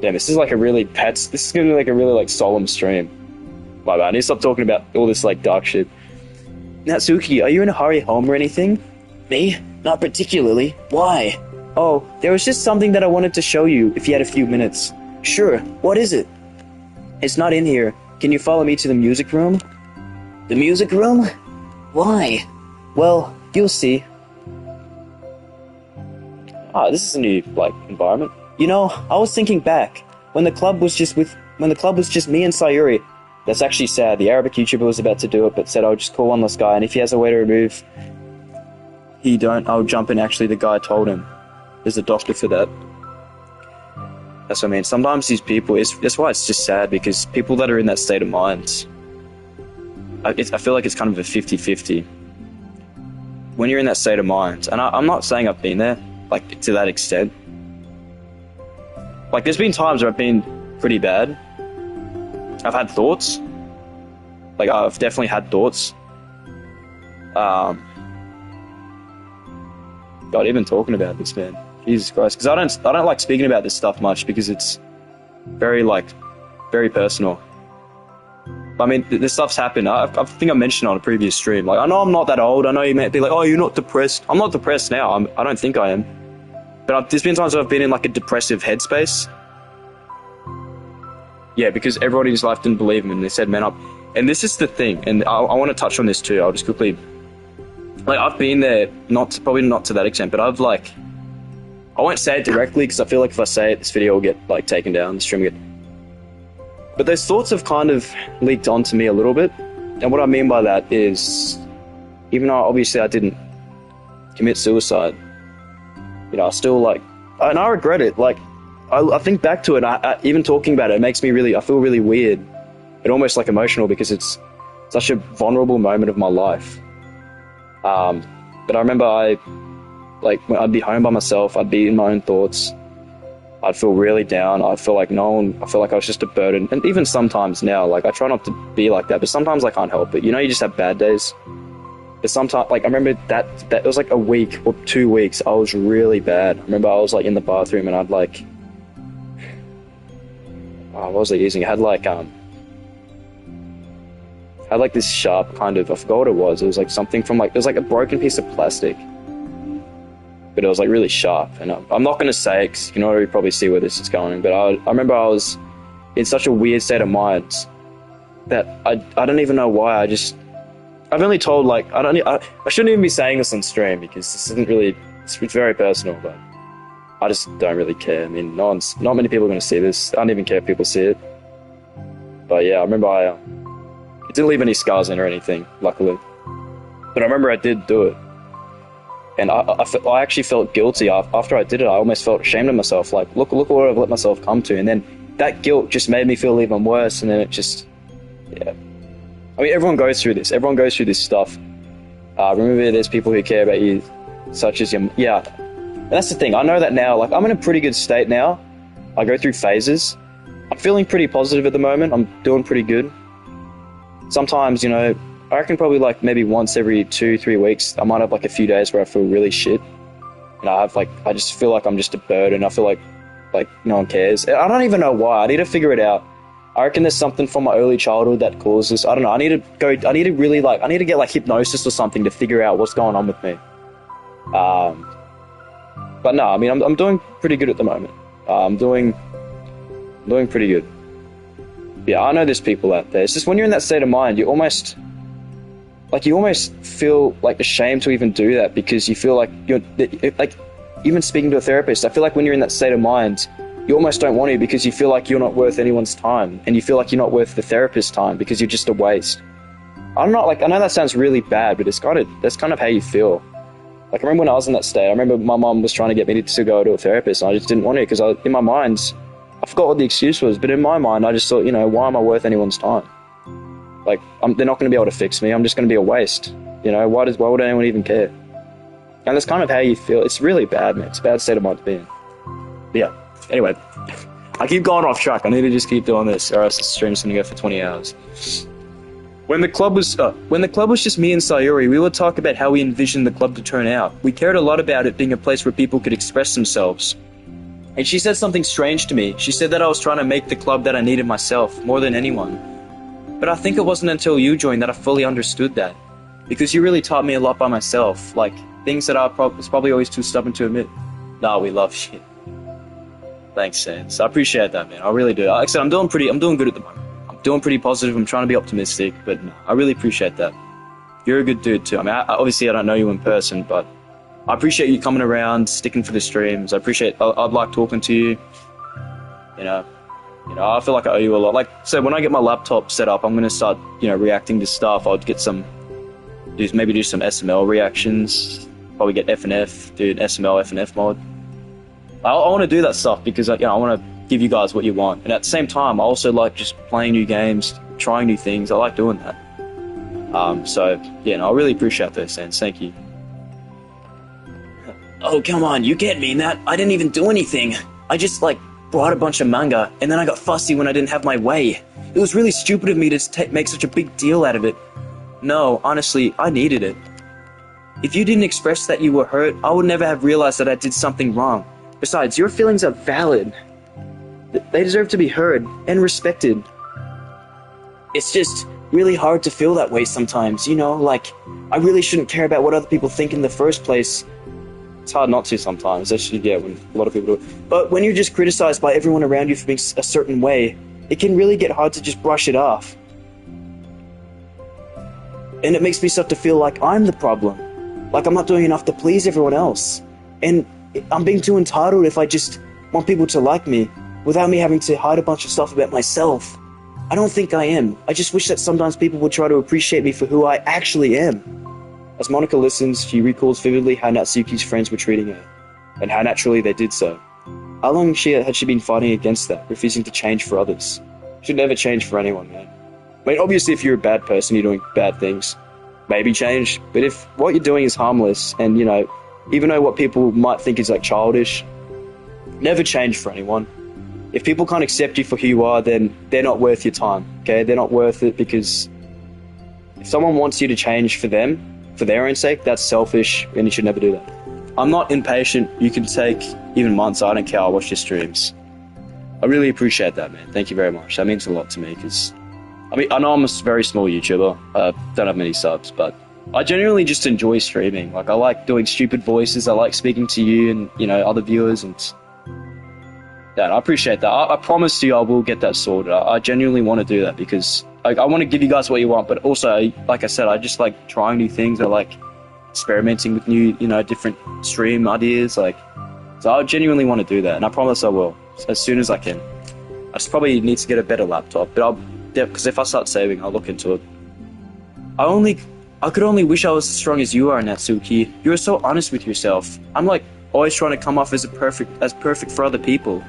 Damn, this is going to be like a really like solemn stream. My bad, I need to stop talking about all this like dark shit. Natsuki, are you in a hurry home or anything? Me? Not particularly. Why? Oh, there was just something that I wanted to show you if you had a few minutes. Sure, what is it? It's not in here. Can you follow me to the music room? The music room? Why? Well, you'll see. This is a new, like, environment. You know, I was thinking back, when the club was just me and Sayuri. That's actually sad. The Arabic YouTuber was about to do it, but said I'll just call one less guy, and if he has a way to remove, I'll jump in. Actually, the guy told him. There's a doctor for that. That's what I mean. Sometimes these people, that's why it's just sad, because people that are in that state of mind, I feel like it's kind of a 50-50. When you're in that state of mind, and I'm not saying I've been there, like, to that extent, Like, there's been times where I've been pretty bad. I've had thoughts. Like, I've definitely had thoughts. God, even talking about this, man. Jesus Christ. Because I don't like speaking about this stuff much because it's very, like, very personal. I mean, this stuff's happened. I think I mentioned on a previous stream. Like, I know I'm not that old. I know you might be like, oh, you're not depressed. I'm not depressed now. I don't think I am. But there's been times where I've been in, like, a depressive headspace. Yeah, because everybody in his life didn't believe him, and they said, man up. And this is the thing, and I want to touch on this too. I'll just quickly... Like, I've been there, probably not to that extent, but I've, like... I won't say it directly, because I feel like if I say it, this video will get, like, taken down, the stream will get... But those thoughts have kind of leaked onto me a little bit. And what I mean by that is, even though obviously I didn't commit suicide, you know, I still, like... And I regret it, like... I think back to it, even talking about it, it makes me really... I feel really weird. And almost, like, emotional, because it's such a vulnerable moment of my life. But I remember when I'd be home by myself, I'd be in my own thoughts, I'd feel really down, I feel like I was just a burden, and even sometimes now, like, I try not to be like that, but sometimes I can't help it, you know, you just have bad days, but sometimes, like, I remember that it was like a week or 2 weeks, I was really bad. I remember I was, like, in the bathroom, and I'd, like, what was I using? I had, like, this sharp kind of, I forgot what it was like something from, like, it was like a broken piece of plastic, but it was, like, really sharp, and I'm not going to say it because you can already probably see where this is going, but I remember I was in such a weird state of mind that I don't even know why. I've only told, like, I shouldn't even be saying this on stream because this isn't really, it's very personal, but I just don't really care. I mean, not many people are going to see this. I don't even care if people see it, but yeah, I remember it didn't leave any scars in or anything, luckily. But I remember I did do it. And I actually felt guilty after I did it. I almost felt ashamed of myself. Like, look what I've let myself come to. And then that guilt just made me feel even worse. And then it just, yeah. I mean, everyone goes through this. Everyone goes through this stuff. Remember, there's people who care about you, such as your, yeah. And that's the thing. I know that now. Like, I'm in a pretty good state now. I go through phases. I'm feeling pretty positive at the moment. I'm doing pretty good. Sometimes, you know, I reckon probably, like, maybe once every 2-3 weeks, I might have, like, a few days where I feel really shit. And I just feel like I'm just a burden. I feel like no one cares. I don't even know why. I need to figure it out. I reckon there's something from my early childhood that causes, I don't know, I need to get, like, hypnosis or something to figure out what's going on with me. But no, I mean, I'm doing pretty good at the moment. I'm doing pretty good. Yeah, I know there's people out there. It's just when you're in that state of mind, you almost feel, like, ashamed to even do that because you feel like you're, like, even speaking to a therapist, I feel like when you're in that state of mind, you almost don't want to because you feel like you're not worth anyone's time, and you feel like you're not worth the therapist's time because you're just a waste. I'm not, like, I know that sounds really bad, but that's kind of how you feel. Like, I remember when I was in that state, I remember my mom was trying to get me to go to a therapist, and I just didn't want to because in my mind, I forgot what the excuse was, but in my mind, I just thought, you know, why am I worth anyone's time? Like, they're not going to be able to fix me. I'm just going to be a waste. You know, why would anyone even care? And that's kind of how you feel. It's really bad, man. It's a bad state of mind to be in. But yeah. Anyway, I keep going off track. I need to just keep doing this, or else the stream's going to go for 20 hours. When the club was just me and Sayuri, we would talk about how we envisioned the club to turn out. We cared a lot about it being a place where people could express themselves. And she said something strange to me. She said that I was trying to make the club that I needed myself, more than anyone. But I think it wasn't until you joined that I fully understood that. Because you really taught me a lot by myself, like, things that I was probably always too stubborn to admit. Nah, we love shit. Thanks, Sans. I appreciate that, man. I really do. Like I said, I'm doing good at the moment. I'm doing pretty positive. I'm trying to be optimistic, but no, I really appreciate that. You're a good dude, too. I mean, obviously I don't know you in person, but I appreciate you coming around, sticking for the streams. I'd like talking to you. You know, I feel like I owe you a lot. Like, so when I get my laptop set up, I'm going to start, you know, reacting to stuff. I'll get maybe do some SML reactions. Probably get FNF, do an SML FNF mod. I want to do that stuff because, you know, I want to give you guys what you want. And at the same time, I also like just playing new games, trying new things. I like doing that. So, yeah, no, I really appreciate those, Sans. Thank you. Oh, come on, you get me in that. I didn't even do anything. I just, like, brought a bunch of manga, and then I got fussy when I didn't have my way. It was really stupid of me to make such a big deal out of it. No, honestly, I needed it. If you didn't express that you were hurt, I would never have realized that I did something wrong. Besides, your feelings are valid. They deserve to be heard and respected. It's just really hard to feel that way sometimes, you know? Like, I really shouldn't care about what other people think in the first place. It's hard not to sometimes, actually, yeah, when a lot of people do it. But when you're just criticized by everyone around you for being a certain way, it can really get hard to just brush it off. And it makes me start to feel like I'm the problem. Like I'm not doing enough to please everyone else. And I'm being too entitled if I just want people to like me, without me having to hide a bunch of stuff about myself. I don't think I am. I just wish that sometimes people would try to appreciate me for who I actually am. As Monica listens, she recalls vividly how Natsuki's friends were treating her, and how naturally they did so. How long had she been fighting against that, refusing to change for others? Should never change for anyone, man. I mean, obviously if you're a bad person, you're doing bad things, maybe change. But if what you're doing is harmless, and, you know, even though what people might think is like childish, never change for anyone. If people can't accept you for who you are, then they're not worth your time, okay? They're not worth it, because if someone wants you to change for them, for their own sake, that's selfish, and you should never do that. I'm not impatient. You can take even months. I don't care. I'll watch your streams. I really appreciate that, man. Thank you very much. That means a lot to me, because, I mean, I know I'm a very small YouTuber. I don't have many subs, but I genuinely just enjoy streaming. Like, I like doing stupid voices. I like speaking to you and, you know, other viewers, and yeah, I appreciate that. I promise you I will get that sorted. I genuinely want to do that, because I want to give you guys what you want, but also, like I said, I just like trying new things. I like experimenting with new, you know, different stream ideas. Like, so I genuinely want to do that, and I promise I will, as soon as I can. I just probably need to get a better laptop, but because if I start saving, I'll look into it. I could only wish I was as strong as you are, Natsuki. You are so honest with yourself. I'm like always trying to come off as perfect for other people.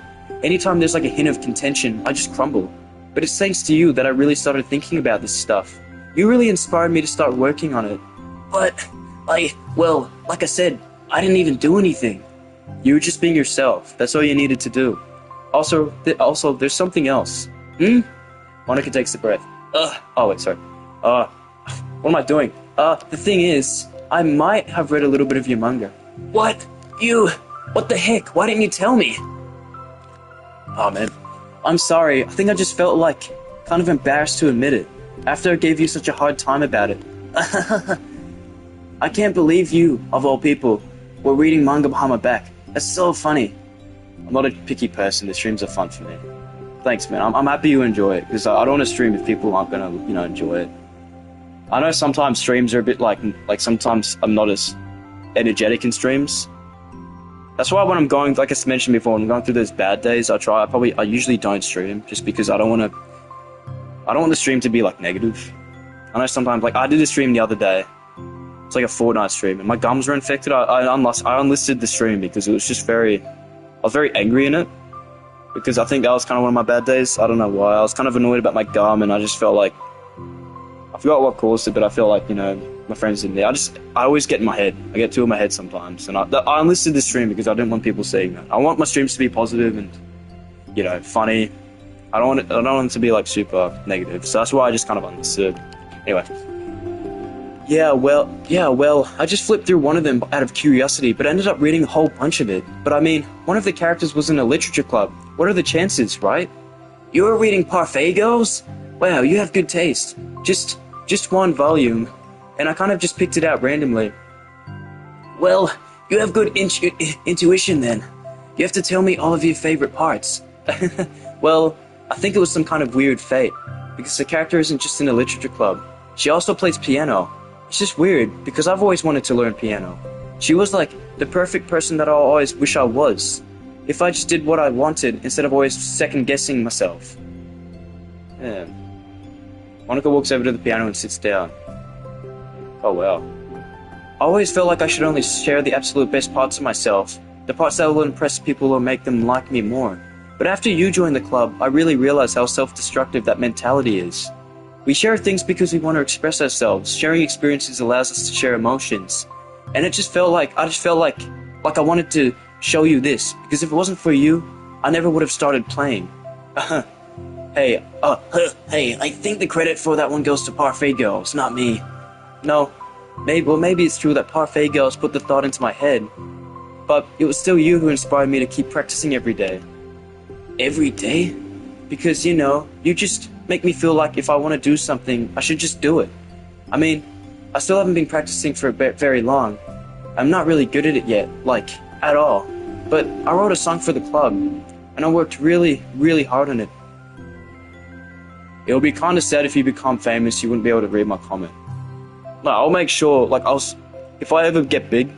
Anytime there's like a hint of contention, I just crumble. But it's thanks to you that I really started thinking about this stuff. You really inspired me to start working on it. But, well, like I said, I didn't even do anything. You were just being yourself. That's all you needed to do. Also, there's something else. Monica takes a breath. Oh, wait, sorry. What am I doing? The thing is, I might have read a little bit of your manga. What? What the heck? Why didn't you tell me? Oh, man. I'm sorry. I think I just felt like kind of embarrassed to admit it, after I gave you such a hard time about it. I can't believe you, of all people, were reading manga behind my back. That's so funny. I'm not a picky person. The streams are fun for me. Thanks, man. I'm happy you enjoy it, because I don't want to stream if people aren't going to, you know, enjoy it. I know sometimes streams are a bit like sometimes I'm not as energetic in streams. That's why when I'm going, like I mentioned before, when I'm going through those bad days, I usually don't stream, just because I don't want the stream to be like negative. I know sometimes, like I did a stream the other day. It's like a Fortnite stream, and my gums were infected. I unlisted the stream because it was just I was very angry in it, because I think that was kind of one of my bad days. I don't know why. I was kind of annoyed about my gum, and I just felt like, I forgot what caused it, but I feel like, you know, my friends in there. I always get in my head. I get two in my head sometimes, and I unlisted the stream because I didn't want people seeing that. I want my streams to be positive and, you know, funny. I don't want it to be like super negative, so that's why I just kind of unlisted. Anyway. Yeah, well, I just flipped through one of them out of curiosity, but I ended up reading a whole bunch of it. But I mean, one of the characters was in a literature club. What are the chances, right? You were reading Parfait Girls? Wow, you have good taste. Just one volume, and I kind of just picked it out randomly. Well, you have good intuition then. You have to tell me all of your favorite parts. Well, I think it was some kind of weird fate, because the character isn't just in a literature club. She also plays piano. It's just weird, because I've always wanted to learn piano. She was like the perfect person that I always wish I was, if I just did what I wanted instead of always second-guessing myself. Yeah. Monica walks over to the piano and sits down. Oh wow. I always felt like I should only share the absolute best parts of myself, the parts that will impress people or make them like me more. But after you joined the club, I really realized how self-destructive that mentality is. We share things because we want to express ourselves. Sharing experiences allows us to share emotions. And I just felt like I wanted to show you this, because if it wasn't for you, I never would have started playing. Hey, I think the credit for that one goes to Parfait Girls, not me. No, maybe it's true that Parfait Girls put the thought into my head, but it was still you who inspired me to keep practicing every day. Every day? Because, you know, you just make me feel like if I want to do something, I should just do it. I mean, I still haven't been practicing for very long. I'm not really good at it yet, like, at all. But I wrote a song for the club, and I worked really, really hard on it. It would be kind of sad if you become famous, you wouldn't be able to read my comment. No, I'll make sure, like, if I ever get big,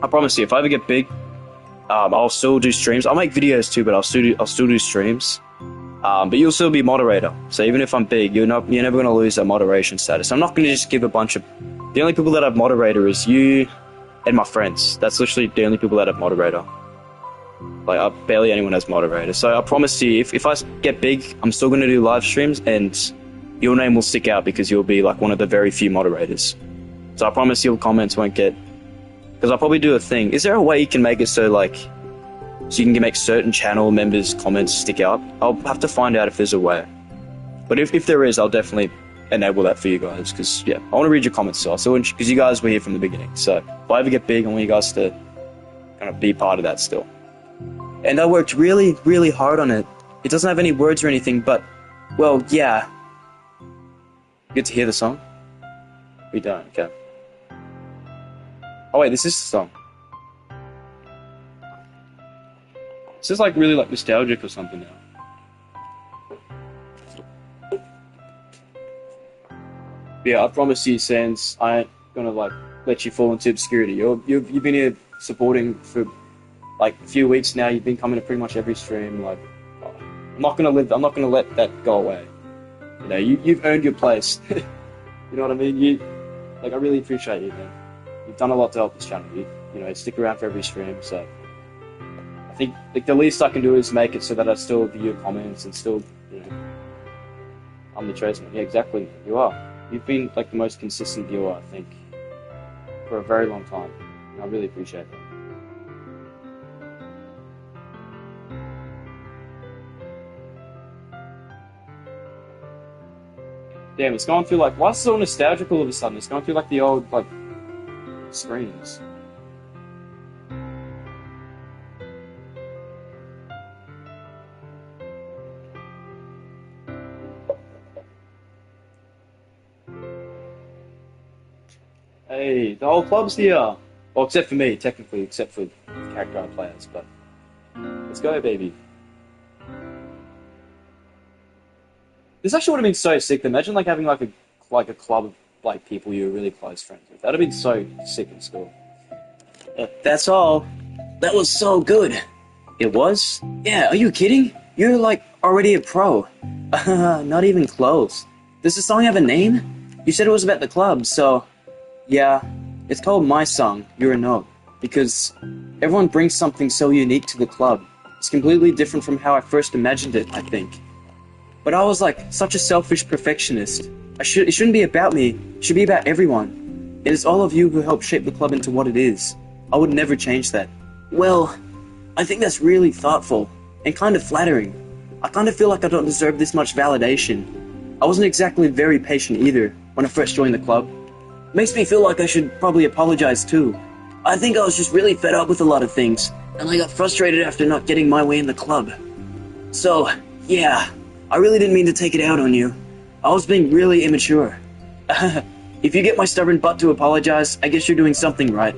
I promise you, if I ever get big, I'll still do streams. I'll make videos too, but I'll still do streams. But you'll still be moderator. So even if I'm big, you're never going to lose that moderation status. I'm not going to just give a bunch of... The only people that have moderator is you and my friends. That's literally the only people that have moderator. Like, barely anyone has moderator. So I promise you, if I get big, I'm still going to do live streams, and your name will stick out because you'll be like one of the very few moderators. So I promise your comments won't get... Because I'll probably do a thing. Is there a way you can make it so, like... So you can make certain channel members' comments stick out? I'll have to find out if there's a way. But if there is, I'll definitely enable that for you guys. Because, yeah, I want to read your comments still. So, because you guys were here from the beginning. So if I ever get big, I want you guys to kind of be part of that still. And I worked really, really hard on it. It doesn't have any words or anything, but, well, yeah. Good to hear the song? We don't, okay. Oh wait, this is the song. This is like really like nostalgic or something now. Yeah, I promise you, Sans, I ain't gonna like let you fall into obscurity. You've been here supporting for like a few weeks now. You've been coming to pretty much every stream. Like, I'm not gonna let that go away. You know, you've earned your place. You know what I mean? I really appreciate you, man. You've done a lot to help this channel. You know, stick around for every stream. So I think like the least I can do is make it so that I still view your comments and still, you know, I'm the tradesman. Yeah, exactly. You are. You've been like the most consistent viewer, I think, for a very long time. And I really appreciate that. Damn, it's going through like, why is it so nostalgic all of a sudden? It's going through like the old, like, screens. Hey, the whole club's here. Well, except for me, technically, except for the character I play as, but let's go, baby. This actually would have been so sick. Imagine like having like a club of like people you're really close friends with. That'd have been so sick in school. That's all. That was so good. It was? Yeah, are you kidding? You're like already a pro. Not even close. Does the song have a name? You said it was about the club, so... Yeah, it's called My Song, You're a Note, because everyone brings something so unique to the club. It's completely different from how I first imagined it, I think. But I was like such a selfish perfectionist. It shouldn't be about me, it should be about everyone. It is all of you who helped shape the club into what it is. I would never change that. Well, I think that's really thoughtful, and kind of flattering. I kind of feel like I don't deserve this much validation. I wasn't exactly very patient either when I first joined the club. Makes me feel like I should probably apologize too. I think I was just really fed up with a lot of things, and I got frustrated after not getting my way in the club. So, yeah, I really didn't mean to take it out on you. I was being really immature. If you get my stubborn butt to apologize, I guess you're doing something right.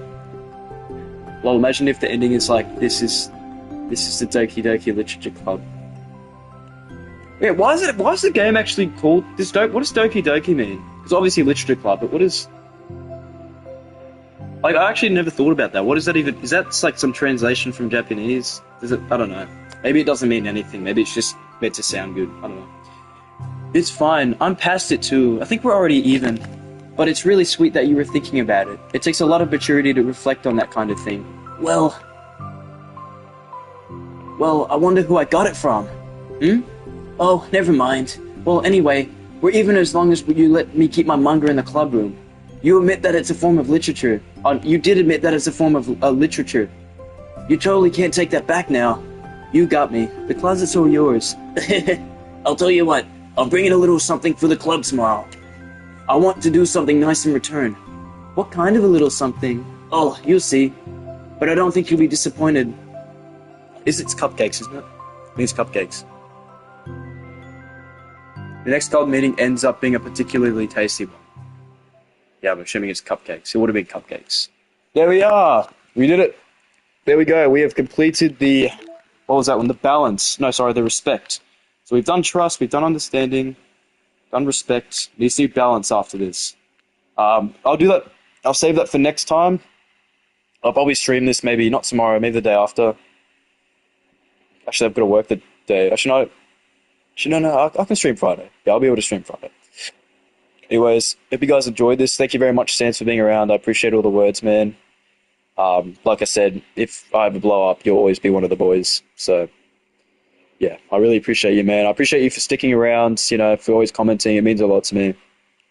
Well, imagine if the ending is like, this is the Doki Doki Literature Club. Yeah, why is the game actually called this? What does Doki Doki mean? It's obviously a literature club, but what is... Like, I actually never thought about that. What is that even... Is that like some translation from Japanese? Does it... I don't know. Maybe it doesn't mean anything. Maybe it's just meant to sound good. I don't know. It's fine. I'm past it too. I think we're already even. But it's really sweet that you were thinking about it. It takes a lot of maturity to reflect on that kind of thing. Well, I wonder who I got it from. Oh, never mind. Well, anyway, we're even as long as you let me keep my manga in the club room. You admit that it's a form of literature. You did admit that it's a form of literature. You totally can't take that back now. You got me. The closet's all yours. I'll tell you what, I'll bring in a little something for the club tomorrow. I want to do something nice in return. What kind of a little something? Oh, you'll see. But I don't think you'll be disappointed. It's cupcakes, isn't it? I think it's cupcakes. The next club meeting ends up being a particularly tasty one. Yeah, I'm assuming it's cupcakes. It would have been cupcakes. There we are. We did it. There we go. We have completed the... What was that one? The balance. No, sorry, the respect. So we've done trust, we've done understanding, done respect. Needs to be balance after this. I'll do that. I'll save that for next time. I'll probably stream this maybe not tomorrow, maybe the day after. Actually, I've got to work the day. Actually, no. I can stream Friday. Yeah, I'll be able to stream Friday. Anyways, hope you guys enjoyed this. Thank you very much, Sans, for being around. I appreciate all the words, man. Like I said, if I ever blow up, you'll always be one of the boys. So, yeah, I really appreciate you, man. I appreciate you for sticking around, for always commenting. It means a lot to me.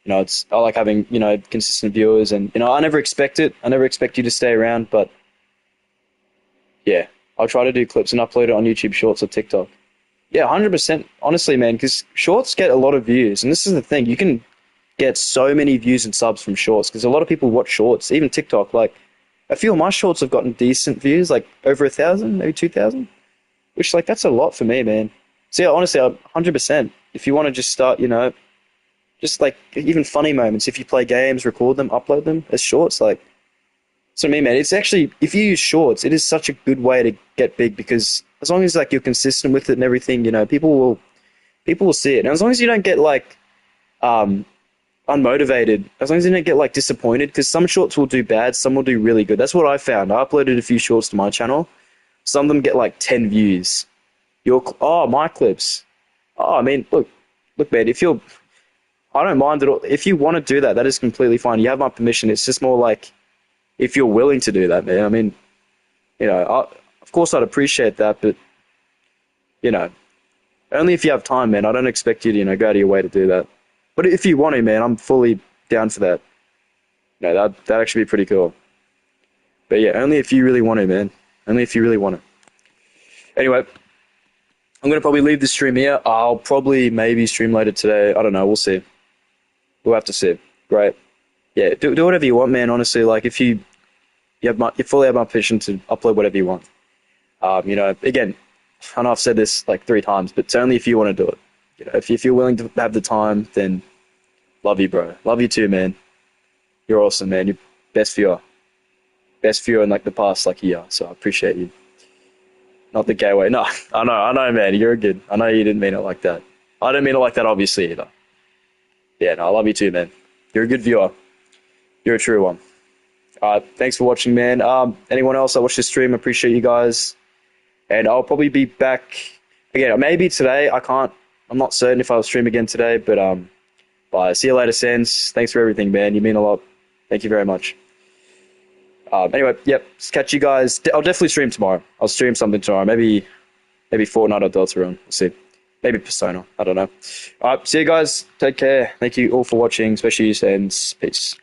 I like having, consistent viewers, and, I never expect it. I never expect you to stay around, but yeah, I'll try to do clips and upload it on YouTube Shorts or TikTok. Yeah, 100%. Honestly, man, because Shorts get a lot of views, and this is the thing. You can get so many views and subs from Shorts, because a lot of people watch Shorts, even TikTok. Like, I feel my Shorts have gotten decent views, like over 1,000, maybe 2,000, which, that's a lot for me, man. So yeah, honestly, 100%. If you want to just start, just even funny moments, if you play games, record them, upload them as Shorts, so I mean, man, it's actually, if you use Shorts, it is such a good way to get big, because as long as you're consistent with it and everything, people will see it. And as long as you don't get unmotivated, as long as you don't get disappointed, because some Shorts will do bad, some will do really good. That's what I found. I uploaded a few Shorts to my channel. Some of them get 10 views. My clips. Oh, I mean, look, man, I don't mind at all. If you want to do that, that is completely fine. You have my permission. It's just more if you're willing to do that, man. I mean, of course I'd appreciate that, but, only if you have time, man. I don't expect you to, go out of your way to do that. But if you want to, man, I'm fully down for that. That'd actually be pretty cool. But yeah, only if you really want to, man. Only if you really want to. Anyway, I'm going to probably leave the stream here. I'll probably maybe stream later today. I don't know. We'll see. We'll have to see. Great. Yeah, do whatever you want, man. Honestly, if you fully have my permission to upload whatever you want. Again, I know I've said this 3 times, but it's only if you want to do it. If you're willing to have the time, then love you, bro. Love you too, man. You're awesome, man. You're best viewer. Best viewer in the past year. So I appreciate you. Not the gay way. No, I know, man. You're good. I know you didn't mean it like that. I didn't mean it like that, obviously, either. Yeah, no, I love you too, man. You're a good viewer. You're a true one. Thanks for watching, man. Anyone else that watched this stream, appreciate you guys. And I'll probably be back again. Maybe today. I'm not certain if I'll stream again today, but see you later, Sans. Thanks for everything, man. You mean a lot. Thank you very much. Anyway, yep. Catch you guys. I'll definitely stream tomorrow. I'll stream something tomorrow. Maybe Fortnite or Deltarune. We'll see. Maybe Persona. I don't know. All right. See you guys. Take care. Thank you all for watching, especially you, Sans. Peace.